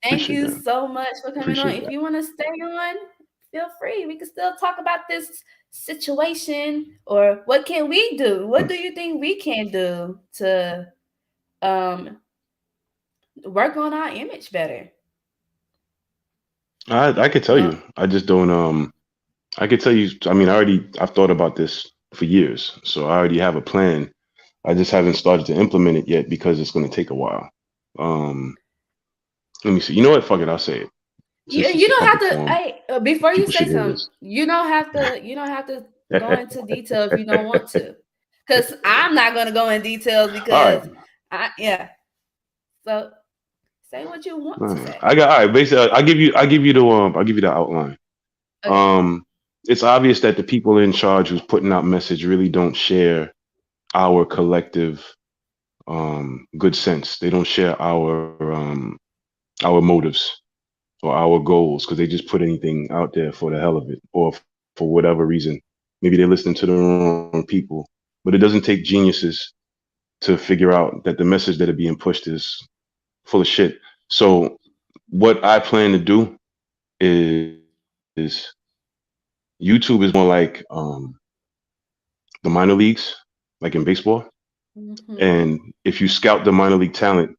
thank Appreciate you that. so much for coming on. Appreciate If that. you want to stay on, feel free. We can still talk about this situation or what can we do? What do you think we can do to um work on our image better? I could tell Well, you. I just don't. I could tell you. I mean, I've thought about this for years, so I already have a plan. I just haven't started to implement it yet because it's going to take a while. Um, Let me see. You know what? Fuck it. I'll say it since you it's a don't have public to. forum. Hey, before you People say should hear something, this. you don't have to. You don't have to go into detail if you don't want to, because I'm not going to go in details All right. because yeah. So say what you All want to right. say. I got all right. Basically, I'll give you the outline. Okay. It's obvious that the people in charge who's putting out message really don't share our collective good sense. They don't share our motives or our goals because they just put anything out there for the hell of it or for whatever reason. Maybe they listen to the wrong people, but it doesn't take geniuses to figure out that the message that are being pushed is full of shit. So what I plan to do is YouTube is more like the minor leagues, like in baseball. Mm-hmm. And if you scout the minor league talent,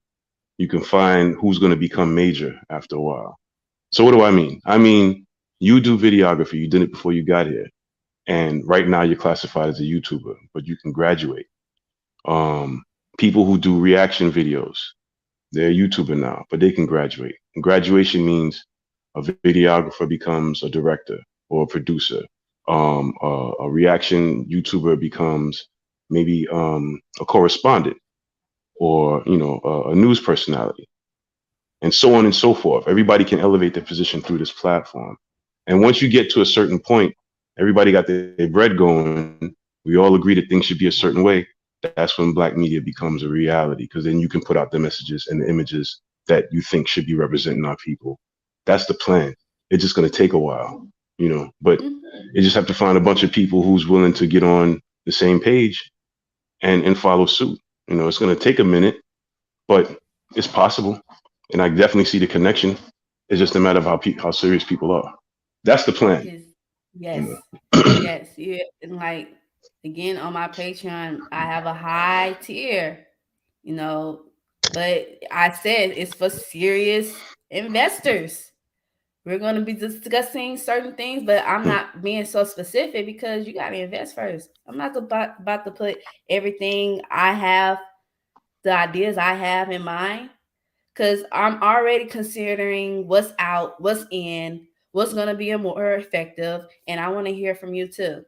you can find who's going to become major after a while. So what do I mean? I mean, you do videography. You did it before you got here. And right now you're classified as a YouTuber, but you can graduate. Um, People who do reaction videos, they're a YouTuber now, but they can graduate. And graduation means a videographer becomes a director or a producer. A reaction YouTuber becomes maybe a correspondent or a news personality, and so on and so forth. Everybody can elevate their position through this platform. And once you get to a certain point, everybody got their bread going. We all agree that things should be a certain way. That's when black media becomes a reality because then you can put out the messages and the images that you think should be representing our people. That's the plan. It's just going to take a while, but Mm-hmm. you just have to find a bunch of people who's willing to get on the same page and follow suit. It's going to take a minute, but it's possible. And I definitely see the connection. It's just a matter of how serious people are. That's the plan. Yes. You Yes. know. Yes. Yeah. And like again on my Patreon, I have a high tier, you know, but I said it's for serious investors. We're going to be discussing certain things, but I'm not being so specific because you got to invest first. I'm not about to put everything I have, the ideas I have in mind, because I'm already considering what's out, what's in, what's going to be more effective, and I want to hear from you too,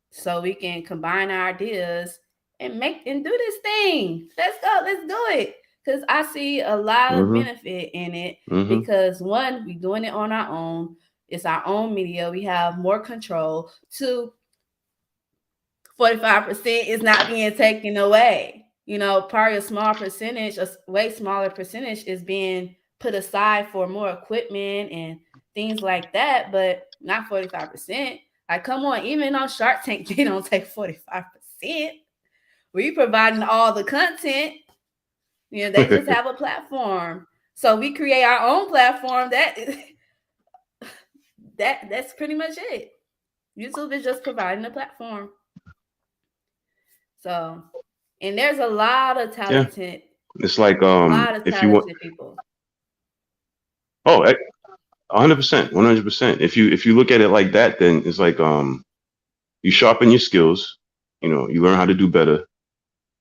so we can combine our ideas and do this thing. Let's go, let's do it. Because I see a lot of Hmm. benefit in it. Hmm. Because one, we're doing it on our own. It's our own media. We have more control. Two, 45% is not being taken away. Probably a small percentage, a way smaller percentage is being put aside for more equipment and things like that, but not 45%. Like, come on, even on Shark Tank, they don't take 45%. We providing all the content. They just have a platform. So we create our own platform. That's pretty much it. YouTube is just providing a platform. So, and there's a lot of Yeah. talented, It's like lot of if you want talented people. Oh, 100%, 100%. If you look at it like that, then it's like you sharpen your skills. You know, you learn how to do better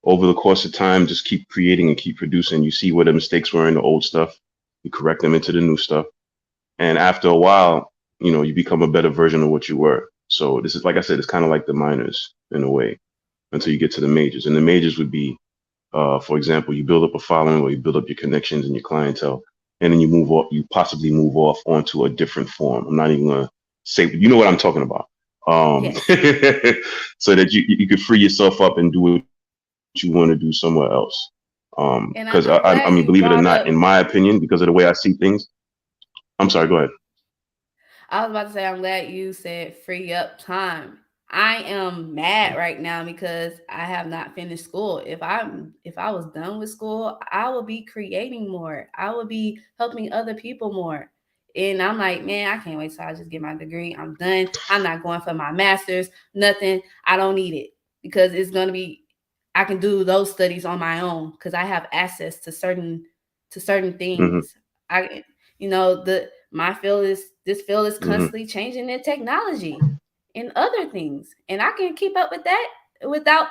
over the course of time. Just keep creating and keep producing. You see where the mistakes were in the old stuff. You correct them into the new stuff, and after a while, you know, you become a better version of what you were. So this is, like I said, it's kind of like the minors in a way until you get to the majors, and the majors would be, for example, you build up a following or you build up your connections and your clientele, and then you move off. You possibly move off onto a different form. I'm not even gonna say, you know what I'm talking about. Yes. So that you could free yourself up and do what you want to do somewhere else. And Because I'm I glad mean, you believe it or brought not, in up. my opinion, because of the way I see things. I'm sorry. Go ahead. I was about to say, I'm glad you said free up time. I am mad right now because I have not finished school. If I was done with school, I would be creating more. I would be helping other people more. And I'm like, man, I can't wait till I just get my degree. I'm done. I'm not going for my master's, nothing. I don't need it because it's gonna be I can do those studies on my own because I have access to certain Hmm. things. I the my field is this field is Hmm. constantly changing in technology and other things, and I can keep up with that without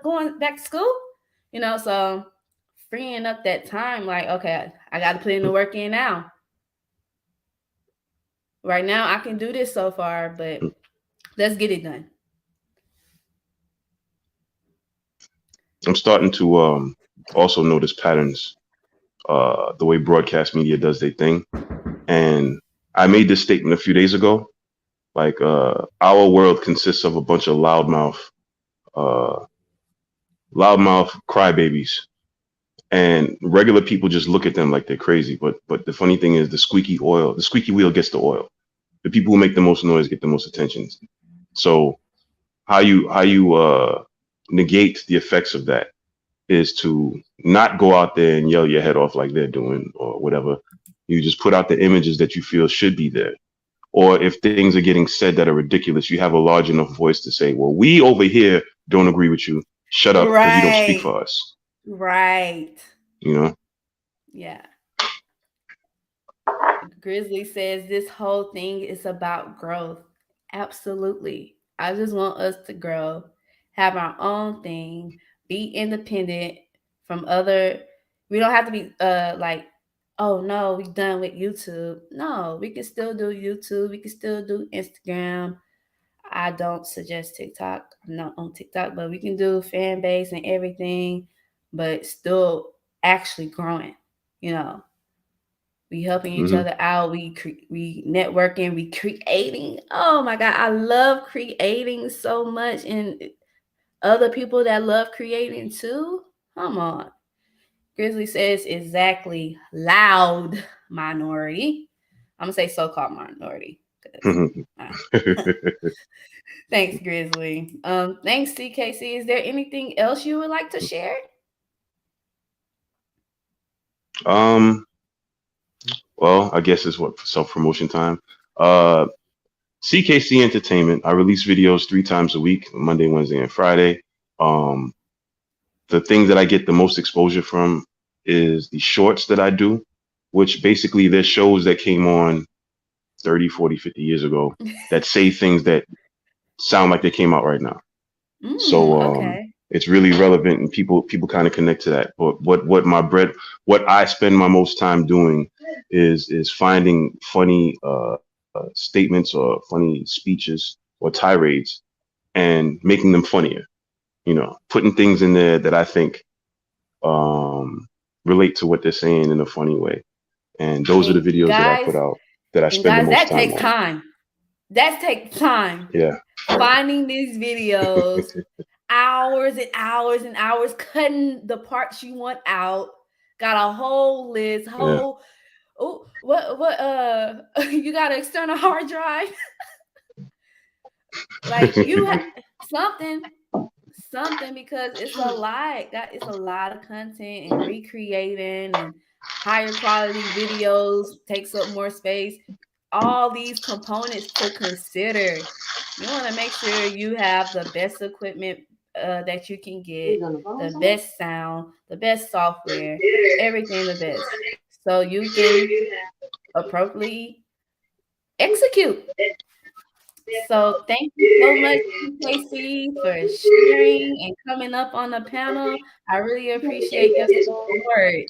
going back to school. So freeing up that time, like, okay, I got to put in the work in now. Right now, I can do this so far, but let's get it done. I'm starting to also notice patterns, the way broadcast media does their thing. And I made this statement a few days ago. Like, our world consists of a bunch of uh, loudmouth crybabies, and regular people just look at them like they're crazy. But the funny thing is, the squeaky wheel gets the oil. The people who make the most noise get the most attention. So how you negate the effects of that is to not go out there and yell your head off like they're doing or whatever. You just put out the images that you feel should be there. Or if things are getting said that are ridiculous, you have a large enough voice to say, well, we over here don't agree with you. Shut up because you don't speak Right, for us. right. You know? Yeah. Grizzly says this whole thing is about growth. Absolutely. I just want us to grow, have our own thing, be independent from other. We don't have to be like, oh no, we done with YouTube. No, we can still do YouTube. We can still do Instagram. I don't suggest TikTok. I'm not on TikTok, but we can do fan base and everything, but still actually growing. You know, we helping each Hmm. other out. We networking. We creating. Oh my god, I love creating so much, and other people that love creating too. Come on, Grizzly says exactly. Loud minority. I'm gonna say so-called minority because. Thanks, Grizzly. Thanks, CKC. Is there anything else you would like to share? um, well, I guess it's what self promotion time. Uh, CKC Entertainment. I release videos 3 times a week, Monday, Wednesday, and Friday. Um, the thing that I get the most exposure from is the shorts that I do, which basically they're shows that came on 30, 40, 50 years ago that say things that sound like they came out right now. So Okay. it's really relevant, and people kind of connect to that. But what I spend my most time doing is finding funny statements or funny speeches or tirades and making them funnier. You know, putting things in there that I think um, relate to what they're saying in a funny way. And those are the And videos that I guys, put out that I and spend the guys, most that time takes on. time. That takes time. Yeah. Finding these videos, hours and hours and hours, cutting the parts you want out. Got a whole list, Yeah. whole what you got an external hard drive? Like you have something something because it's a lot. That it's a lot of content and recreating and higher quality videos takes up more space. All these components to consider. You want to make sure you have the best equipment that you can get, the best sound, the best software, everything the best. So you can appropriately execute. So thank you so much, CKC, for sharing and coming up on the panel. I really appreciate your support.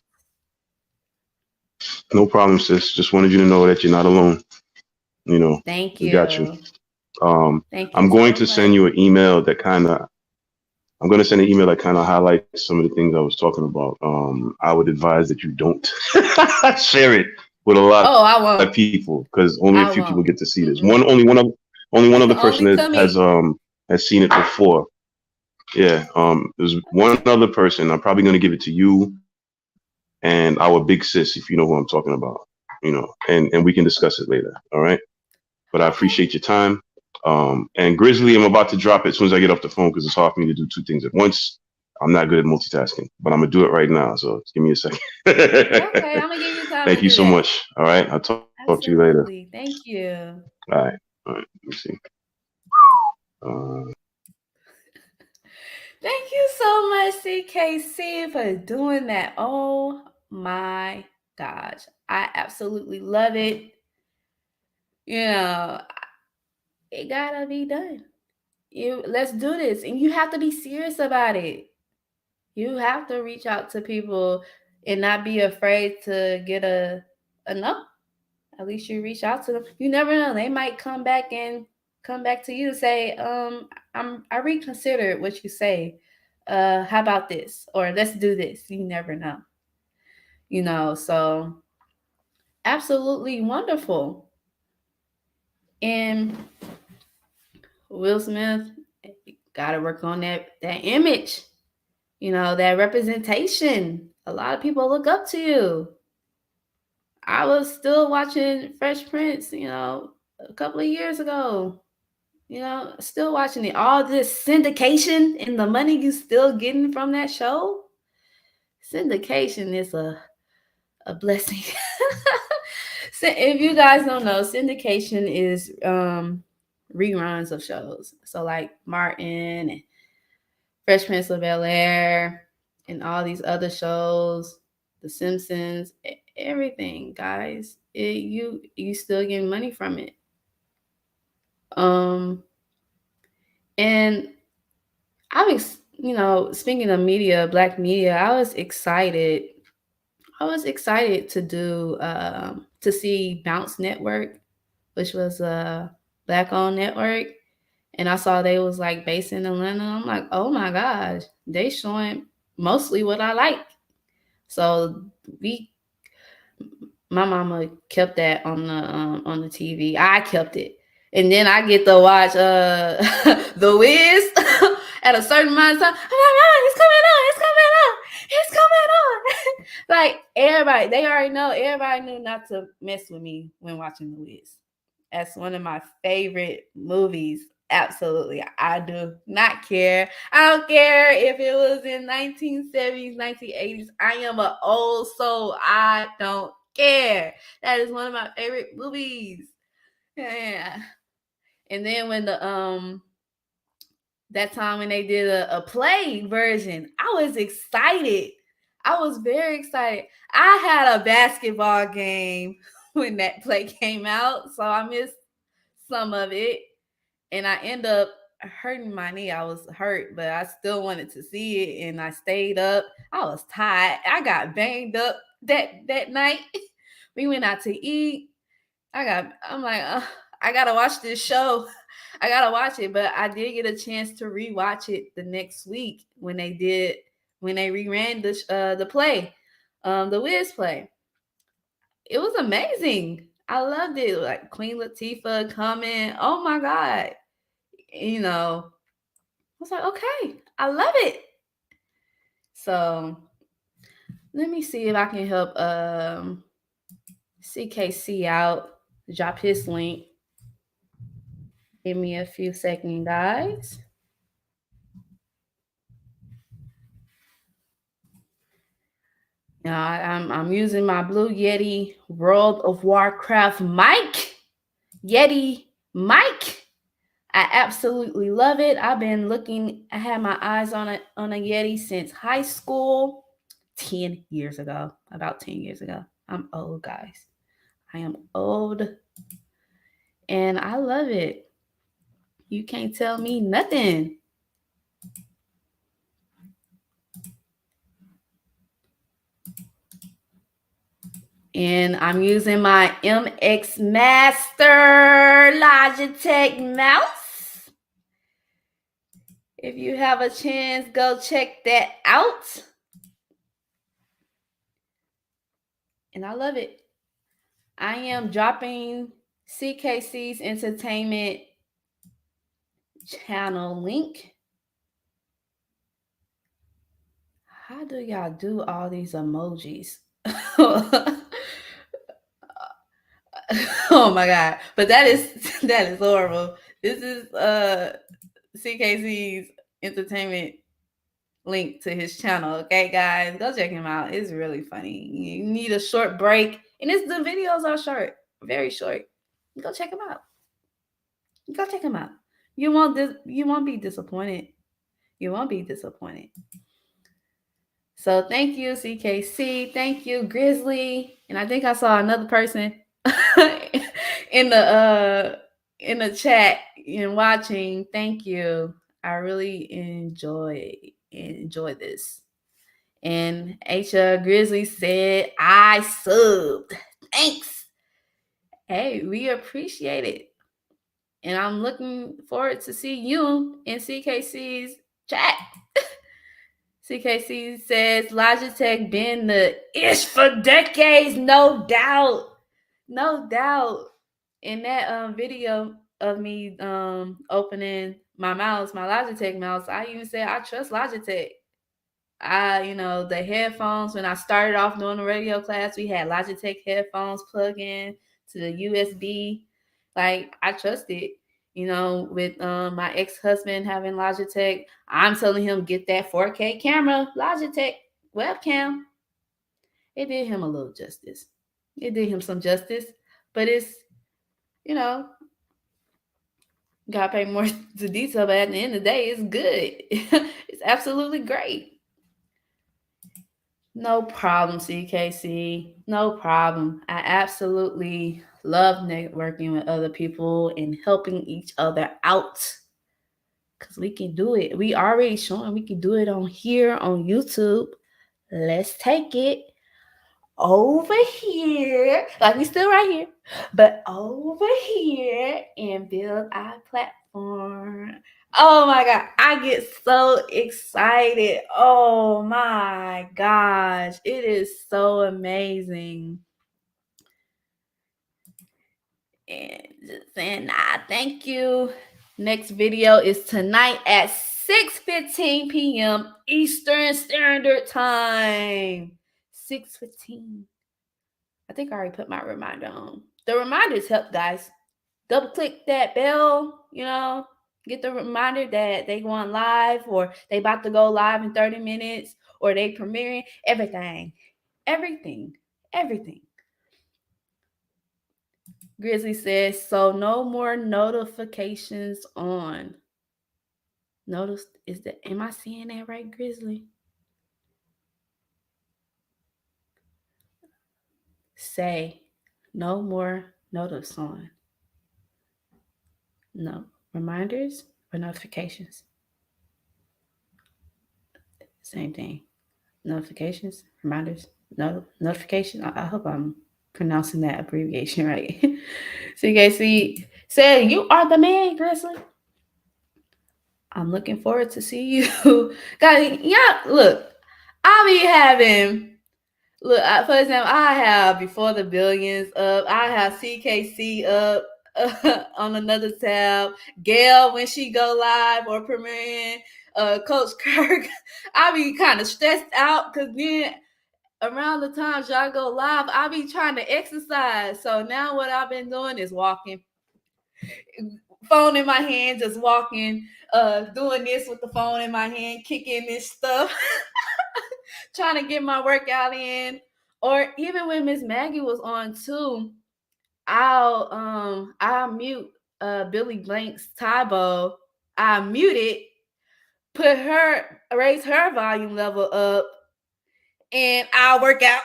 No problem, sis. Just wanted you to know that you're not alone. You know, Thank we got you. you. Um, Thank you I'm going so to much. send you an email that kind of I'm going to send an email that kind of highlights some of the things I was talking about. I would advise that you don't share it with a lot Oh, I of won't. people because only a I few people won't. get to see this. Mm-mm. Only one other person Only that to me. has seen it before. Yeah. There's one other person. I'm probably going to give it to you and our big sis, if you know who I'm talking about. You know, and we can discuss it later. All right. But I Okay. appreciate your time. And Grizzly, I'm about to drop it as soon as I get off the phone because it's hard for me to do two things at once. I'm not good at multitasking, but I'm gonna do it right now. So just give me a second. Okay. I'm gonna give you time to Thank you do so that. much. All right, I'll talk to you later. Absolutely. Thank you. All right, all right. Let me see. Uh, Thank you so much, CKC, for doing that. Oh my gosh. I absolutely love it. You know, it gotta be done. Let's do this. And you have to be serious about it. You have to reach out to people and not be afraid to get a no. At least you reach out to them. You never know. They might come back to you and say, I reconsidered what you say. How about this? Or let's do this. You never know. So absolutely wonderful. And Will Smith gotta work on that image, that representation. A lot of people look up to you. I was still watching Fresh Prince, a couple of years ago. Still watching it. All this syndication and the money you still getting from that show. Syndication is a blessing. So if you guys don't know, syndication is reruns of shows. So like Martin and Fresh Prince of Bel-Air and all these other shows, The Simpsons, everything, guys. You still getting money from it. Um and I was, speaking of media, black media, I was excited. I was excited to see Bounce Network, which was a black owned network, and I saw they was like based in Atlanta. I'm like, oh my gosh, they showing mostly what I like. So we, my mama kept that on the TV. I kept it, and then I get to watch The Wiz at a certain amount of time. I'm like, oh, it's coming on, it's coming on, it's coming on. Like everybody, they already know. Everybody knew not to mess with me when watching The Wiz. That's one of my favorite movies. Absolutely. I do not care. I don't care if it was in 1970s, 1980s. I am an old soul. I don't care. That is one of my favorite movies. Yeah. And then when that time when they did a play version, I was excited. I was very excited. I had a basketball game when that play came out, so I missed some of it, and I end up hurting my knee. I was hurt, but I still wanted to see it, and I stayed up. I was tired. I got banged up that night. We went out to eat. I'm like, I gotta watch this show. I gotta watch it, but I did get a chance to rewatch it the next week when they reran the play, the Wiz play. It was amazing. I loved it. Like Queen Latifah coming. Oh my god. I was like, okay, I love it. So let me see if I can help CKC out. Drop his link. Give me a few seconds, guys. Now I'm using my Blue Yeti World of Warcraft mic. Yeti mic. I absolutely love it. I've been looking. I had my eyes on a Yeti since high school, 10 years ago. About 10 years ago. I'm old, guys. I am old and I love it. You can't tell me nothing. And I'm using my MX Master Logitech mouse. If you have a chance, go check that out. And I love it. I am dropping CKC's Entertainment channel link. How do y'all do all these emojis? Oh my god. But that is that is horrible. This is CKC's Entertainment link to his channel. Okay, guys, go check him out. It's really funny. You need a short break, and the videos are short, very short. Go check him out. Go check him out. You won't you won't be disappointed. You won't be disappointed. So thank you, CKC. Thank you, Grizzly. And I think I saw another person in the chat and watching. Thank you. I really enjoy this. And Aisha Grizzly said, I subbed. Thanks. Hey, we appreciate it. And I'm looking forward to see you in CKC's chat. CKC says Logitech been the ish for decades, no doubt. No doubt. In that video of me opening my mouse, my Logitech mouse, I even said I trust Logitech. The headphones, when I started off doing the radio class, we had Logitech headphones plug in to the USB. Like, I trust it. With my ex-husband having Logitech, I'm telling him, get that 4K camera, Logitech webcam. It did him a little justice. It did him some justice. But it's, you know, gotta pay more to detail, but at the end of the day, it's good. It's absolutely great. No problem, CKC. No problem. I absolutely love networking with other people and helping each other out. Because we can do it. We already showing we can do it on here on YouTube. Let's take it over here. Like, we still right here. But over here and build our platform. Oh my God, I get so excited. Oh my gosh, it is so amazing. And just saying, thank you. Next video is tonight at 6:15 p.m. Eastern Standard Time. 6:15. I think I already put my reminder on. The reminders help, guys. Double click that bell, get the reminder that they going live or they about to go live in 30 minutes or they premiering. Everything. Grizzly says, so no more notifications on. Notice, am I seeing that right, Grizzly? Say, no more notice on. No. Reminders or notifications? Same thing. Notifications, reminders, notification. I hope I'm pronouncing that abbreviation right. CKC said, you are the man, Grizzly. I'm looking forward to see you. Guys, look, I'll be having, for example, I have Before the Billions up. I have CKC up on another tab. Gail, when she go live or premiering. Coach Kirk, I be kind of stressed out because then around the times y'all go live, I be trying to exercise. So now what I've been doing is walking, phone in my hand, just walking, doing this with the phone in my hand, kicking this stuff, trying to get my workout in. Or even when Miss Maggie was on too, I'll mute Billy Blank's Tybo. I mute it, raise her volume level up, and I'll work out.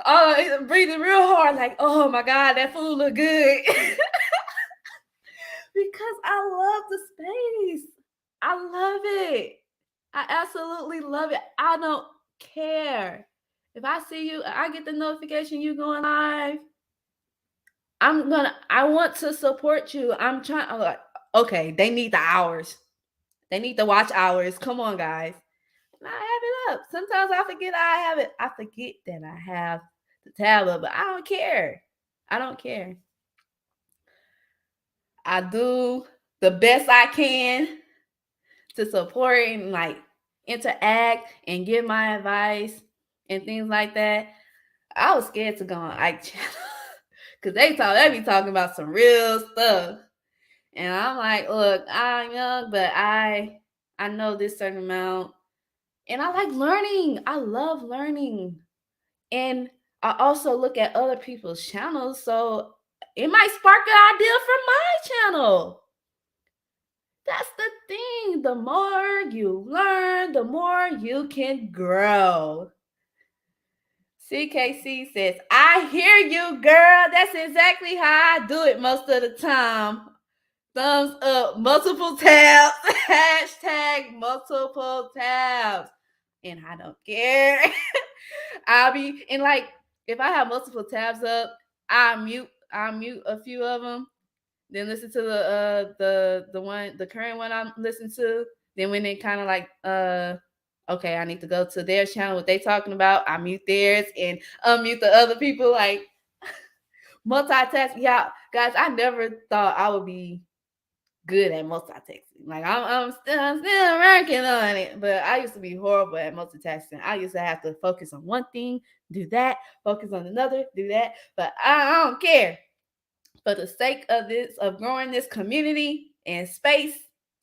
Oh, breathing real hard, like, oh my God, that food look good. Because I love the space. I love it. I absolutely love it. I don't care. If I see you, I get the notification you going live. I want to support you. I'm like, okay, they need the hours. They need the watch hours. Come on, guys. And I have it up. Sometimes I forget I have it. I forget that I have the tab up, but I don't care. I don't care. I do the best I can to support and like interact and give my advice and things like that. I was scared to go on Ike channel because they be talking about some real stuff. And I'm like, look, I'm young, but I know this certain amount. And I like learning. I love learning. And I also look at other people's channels. So it might spark an idea from my channel. That's the thing. The more you learn, the more you can grow. CKC says, I hear you, girl. That's exactly how I do it most of the time. Thumbs up, multiple tabs, hashtag multiple tabs. And I don't care. I'll be, and like, if I have multiple tabs up, I mute a few of them, then listen to the current one I'm listening to. Then when they kind of like okay, I need to go to their channel, what they talking about, I mute theirs and unmute the other people, like multitasking. Yeah, guys, I never thought I would be good at multitasking. Like I'm still working on it, but I used to be horrible at multitasking. I used to have to focus on one thing, do that, focus on another, do that. But I don't care. For the sake of this, of growing this community and space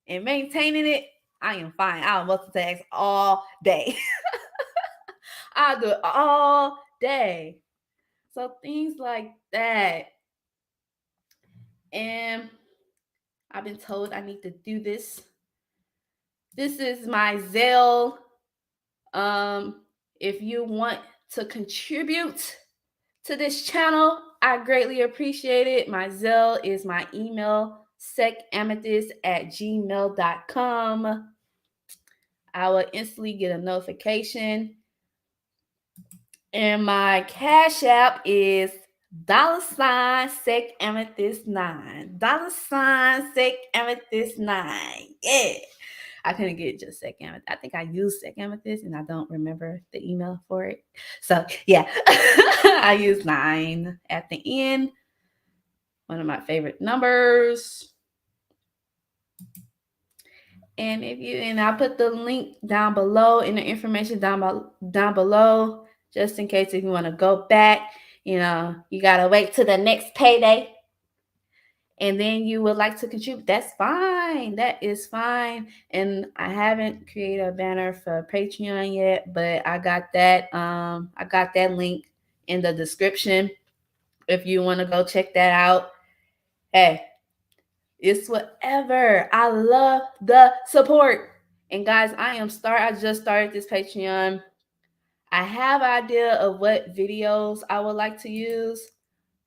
and maintaining it, I am fine. I'll multitask all day. I'll do it all day. So things like that. And I've been told I need to do this. This is my ZELLE. If you want to contribute to this channel, I greatly appreciate it. My ZELLE is my email, sekhamethyst@gmail.com. I will instantly get a notification. And my Cash App is $sekhamethyst9. $sekhamethyst9. Yeah. I couldn't get just Sekhamethyst. I think I used Sekhamethyst and I don't remember the email for it. So yeah, I use 9 at the end. One of my favorite numbers. And I'll put the link down below in the information down below, just in case if you want to go back, you gotta wait till the next payday. And then you would like to contribute, that's fine. That is fine. And I haven't created a banner for Patreon yet, but I got that link in the description if you want to go check that out. Hey, it's whatever. I love the support. And guys, I just started this Patreon. I have an idea of what videos I would like to use,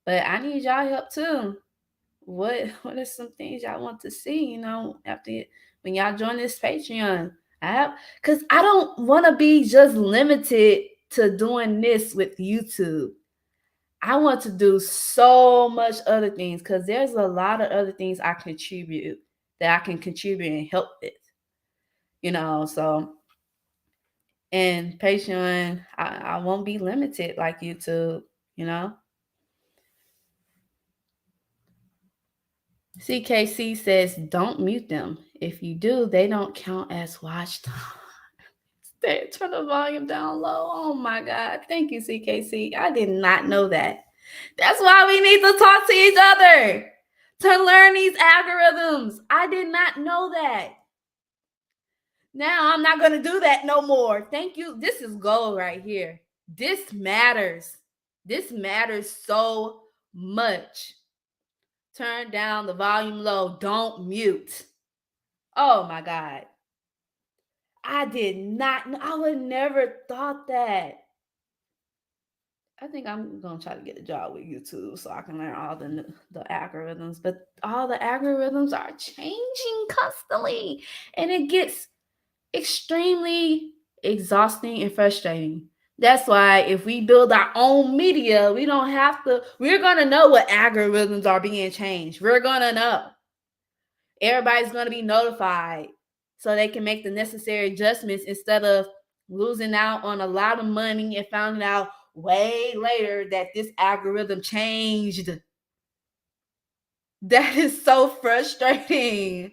but I need y'all help too. What are some things y'all want to see, after when y'all join this Patreon? Because I don't want to be just limited to doing this with YouTube. I want to do so much other things because there's a lot of other things I can contribute and help with, so and Patreon, I won't be limited like YouTube, CKC says, don't mute them. If you do, they don't count as watch time. Turn the volume down low. Oh my God. Thank you, CKC. I did not know that. That's why we need to talk to each other to learn these algorithms. I did not know that. Now I'm not going to do that no more. Thank you. This is gold right here. This matters. This matters so much. Turn down the volume low. Don't mute. Oh my God. I did not know. I would never thought that. I think I'm gonna try to get a job with YouTube so I can learn all the algorithms. But all the algorithms are changing constantly, and it gets extremely exhausting and frustrating. That's why if we build our own media, we don't have to. We're gonna know what algorithms are being changed. We're gonna know. Everybody's gonna be notified so they can make the necessary adjustments instead of losing out on a lot of money and finding out way later that this algorithm changed. That is so frustrating.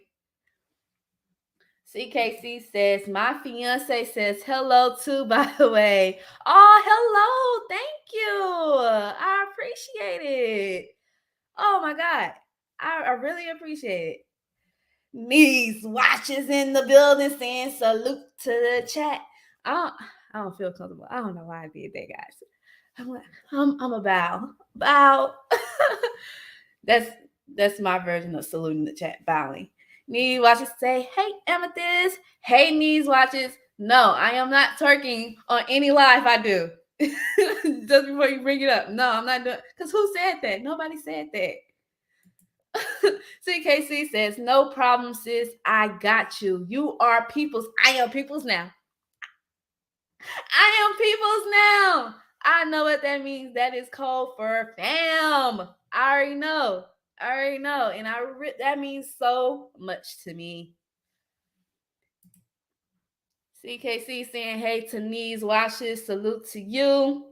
CKC says, my fiance says hello too, by the way. Oh, hello. Thank you. I appreciate it. Oh my God. I really appreciate it. Knees watches in the building saying salute to the chat. I don't feel comfortable. I don't know why I did that, guys. I'm a bow. that's that's my version of saluting the chat, bowing. Knees watches say, hey Amethyst, hey knees watches. No, I am not twerking on any live I do. Just before you bring it up. No, I'm not doing, because who said that? Nobody said that. CKC says, no problem, sis. I got you. You are people's. I am people's now. I am people's now. I know what that means. That is code for fam. I already know. And that means so much to me. CKC saying, hey to knees washes. Salute to you.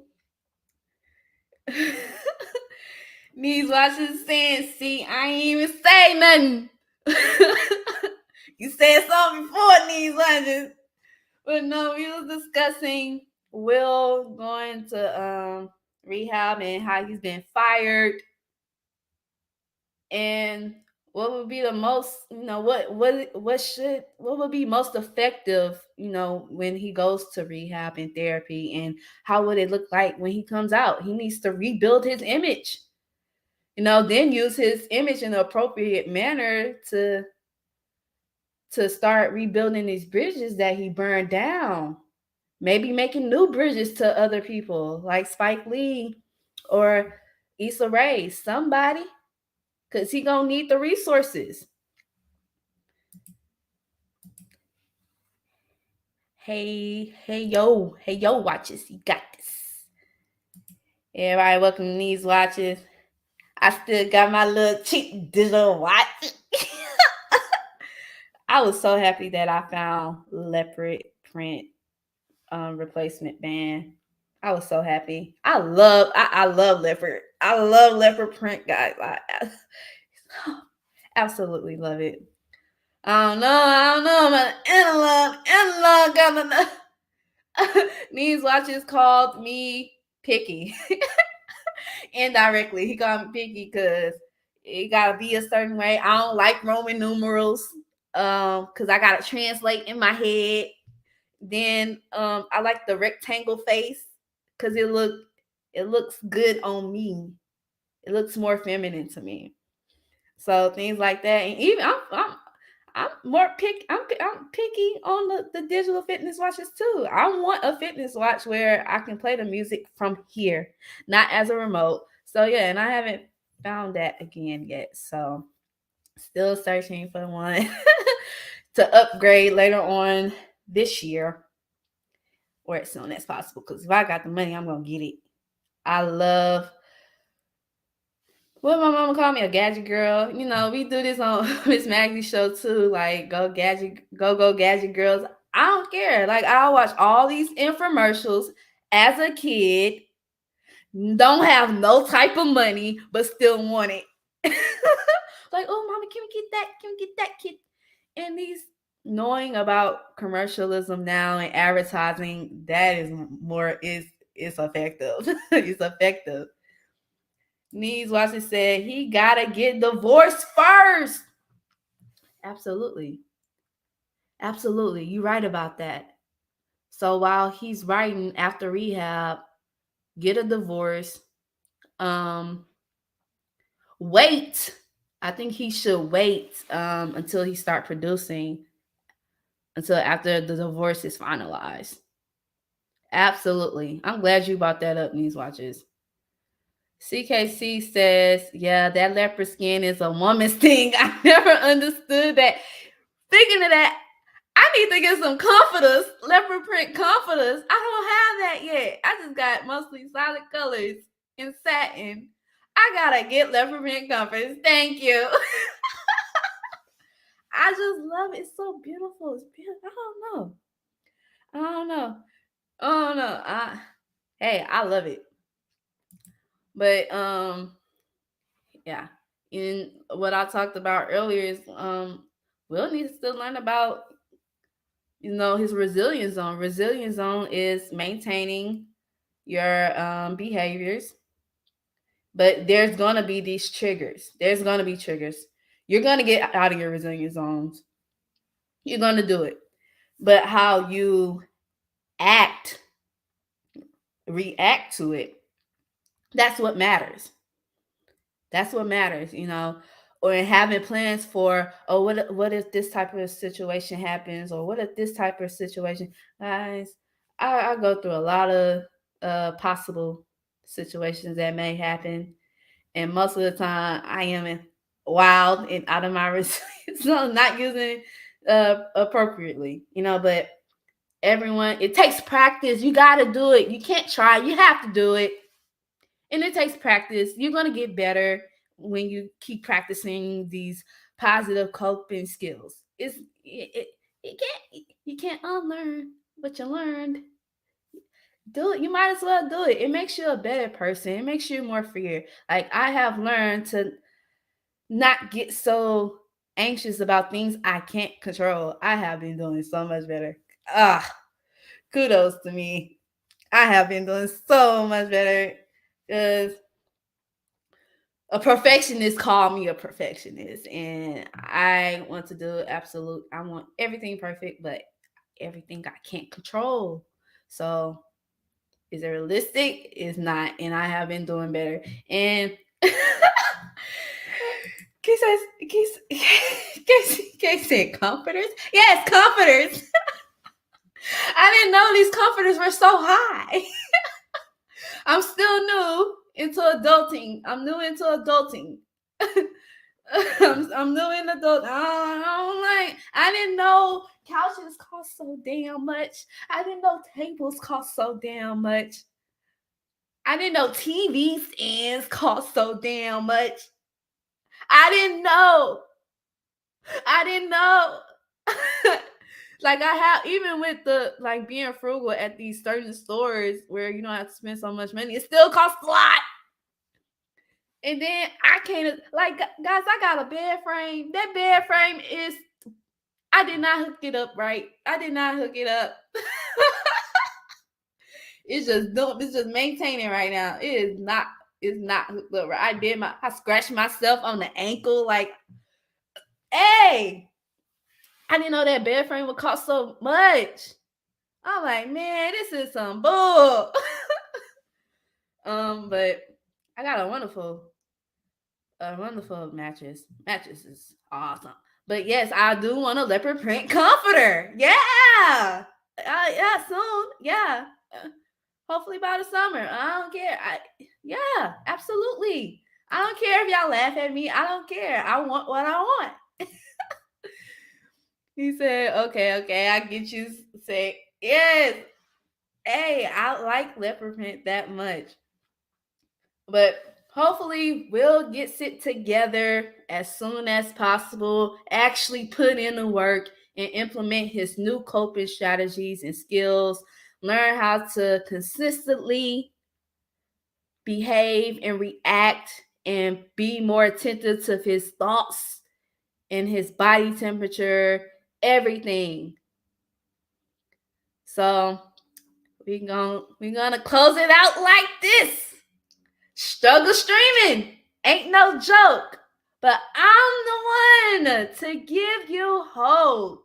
Knees watches saying, see, I ain't even say nothing. You said something before knees watches. But no, we was discussing Will going to rehab and how he's been fired. And what would be the most, what would be most effective, when he goes to rehab and therapy, and how would it look like when he comes out? He needs to rebuild his image. Then use his image in the appropriate manner to start rebuilding these bridges that he burned down. Maybe making new bridges to other people like Spike Lee or Issa Rae, somebody, because he gonna need the resources. Hey yo, watches, you got this. Everybody, welcome to these watches. I still got my little cheap digital watch. I was so happy that I found leopard print replacement band. I was so happy. I love leopard. I love leopard print, guys. I absolutely love it. I don't know. I'm an analog. These watches called me picky. Indirectly, he called me picky because it gotta be a certain way. I don't like Roman numerals, because I gotta translate in my head. Then I like the rectangle face because it looks good on me. It looks more feminine to me. So things like that, and even I'm more I'm picky on the digital fitness watches too. I want a fitness watch where I can play the music from here, not as a remote. So yeah, and I haven't found that again yet. So still searching for one to upgrade later on this year or as soon as possible. Because if I got the money, I'm gonna get it. I love what my mama called me, a gadget girl. We do this on Miss Maggie's show too. Like go gadget girls. I don't care. Like I'll watch all these infomercials as a kid. Don't have no type of money, but still want it. Like, oh mama, can we get that? Can we get that kid? And these knowing about commercialism now and advertising, that is more is effective. It's effective. Needs Watson said he gotta get divorced first. Absolutely. You're right about that. So while he's writing after rehab, get a divorce. Um, Wait. I think he should wait until he start producing, until after the divorce is finalized. Absolutely. I'm glad you brought that up, these watches. CKC says, yeah, that leopard skin is a woman's thing. I never understood that. Thinking of that, I need to get some comforters, leopard print comforters. I don't have that yet. I just got mostly solid colors and satin. I gotta get leopard print comforters. Thank you. I just love it. It's so beautiful. It's beautiful. I don't know. I don't know. I don't know. Hey, I love it. But yeah. And what I talked about earlier is Will needs to learn about his resilience zone. Resilience zone is maintaining your behaviors, but there's gonna be these triggers. There's gonna be triggers. You're gonna get out of your resilience zones. You're gonna do it, but how you react to it, that's what matters. That's what matters, or having plans for, oh, what if this type of situation happens, or what if this type of situation, guys. I go through a lot of possible situations that may happen, and most of the time I am wild and out of my resilience, so not using it appropriately, but everyone, it takes practice. You got to do it. You can't try, you have to do it. And it takes practice. You're going to get better when you keep practicing these positive coping skills. You can't unlearn what you learned. Do it. You might as well do it. It makes you a better person. It makes you more freer. Like, I have learned to not get so anxious about things I can't control. I have been doing so much better. Kudos to me. I have been doing so much better because a perfectionist called me a perfectionist, and I want to do absolute. I want everything perfect, but everything I can't control. So, is it realistic? It's not, and I have been doing better. And Casey said comforters. Yes, comforters. I didn't know these comforters were so high. I'm still new into adulting. I'm new into adulting. I'm new in adult. I didn't know couches cost so damn much. I didn't know tables cost so damn much. I didn't know TV stands cost so damn much. I didn't know. Like, I have, even with the like being frugal at these certain stores where you don't have to spend so much money, it still costs a lot. And then I can't, like, guys, I got a bed frame. That bed frame is, I did not hook it up right. I did not hook it up. It's just maintaining right now. It's not hooked up right. I scratched myself on the ankle, like, hey, I didn't know that bed frame would cost so much. I'm like, man, this is some bull. But I got a wonderful mattress. Mattress is awesome. But yes, I do want a leopard print comforter. Yeah. Yeah, soon. Yeah. Hopefully by the summer. I don't care. Yeah, absolutely. I don't care if y'all laugh at me. I don't care. I want what I want. He said, okay, I get you. Say, yes. Hey, I like leopard print that much. But hopefully we'll get it together as soon as possible, actually put in the work and implement his new coping strategies and skills, learn how to consistently behave and react and be more attentive to his thoughts and his body temperature, everything. So we're gonna close it out like this. Struggle streaming ain't no joke, but I'm the one to give you hope.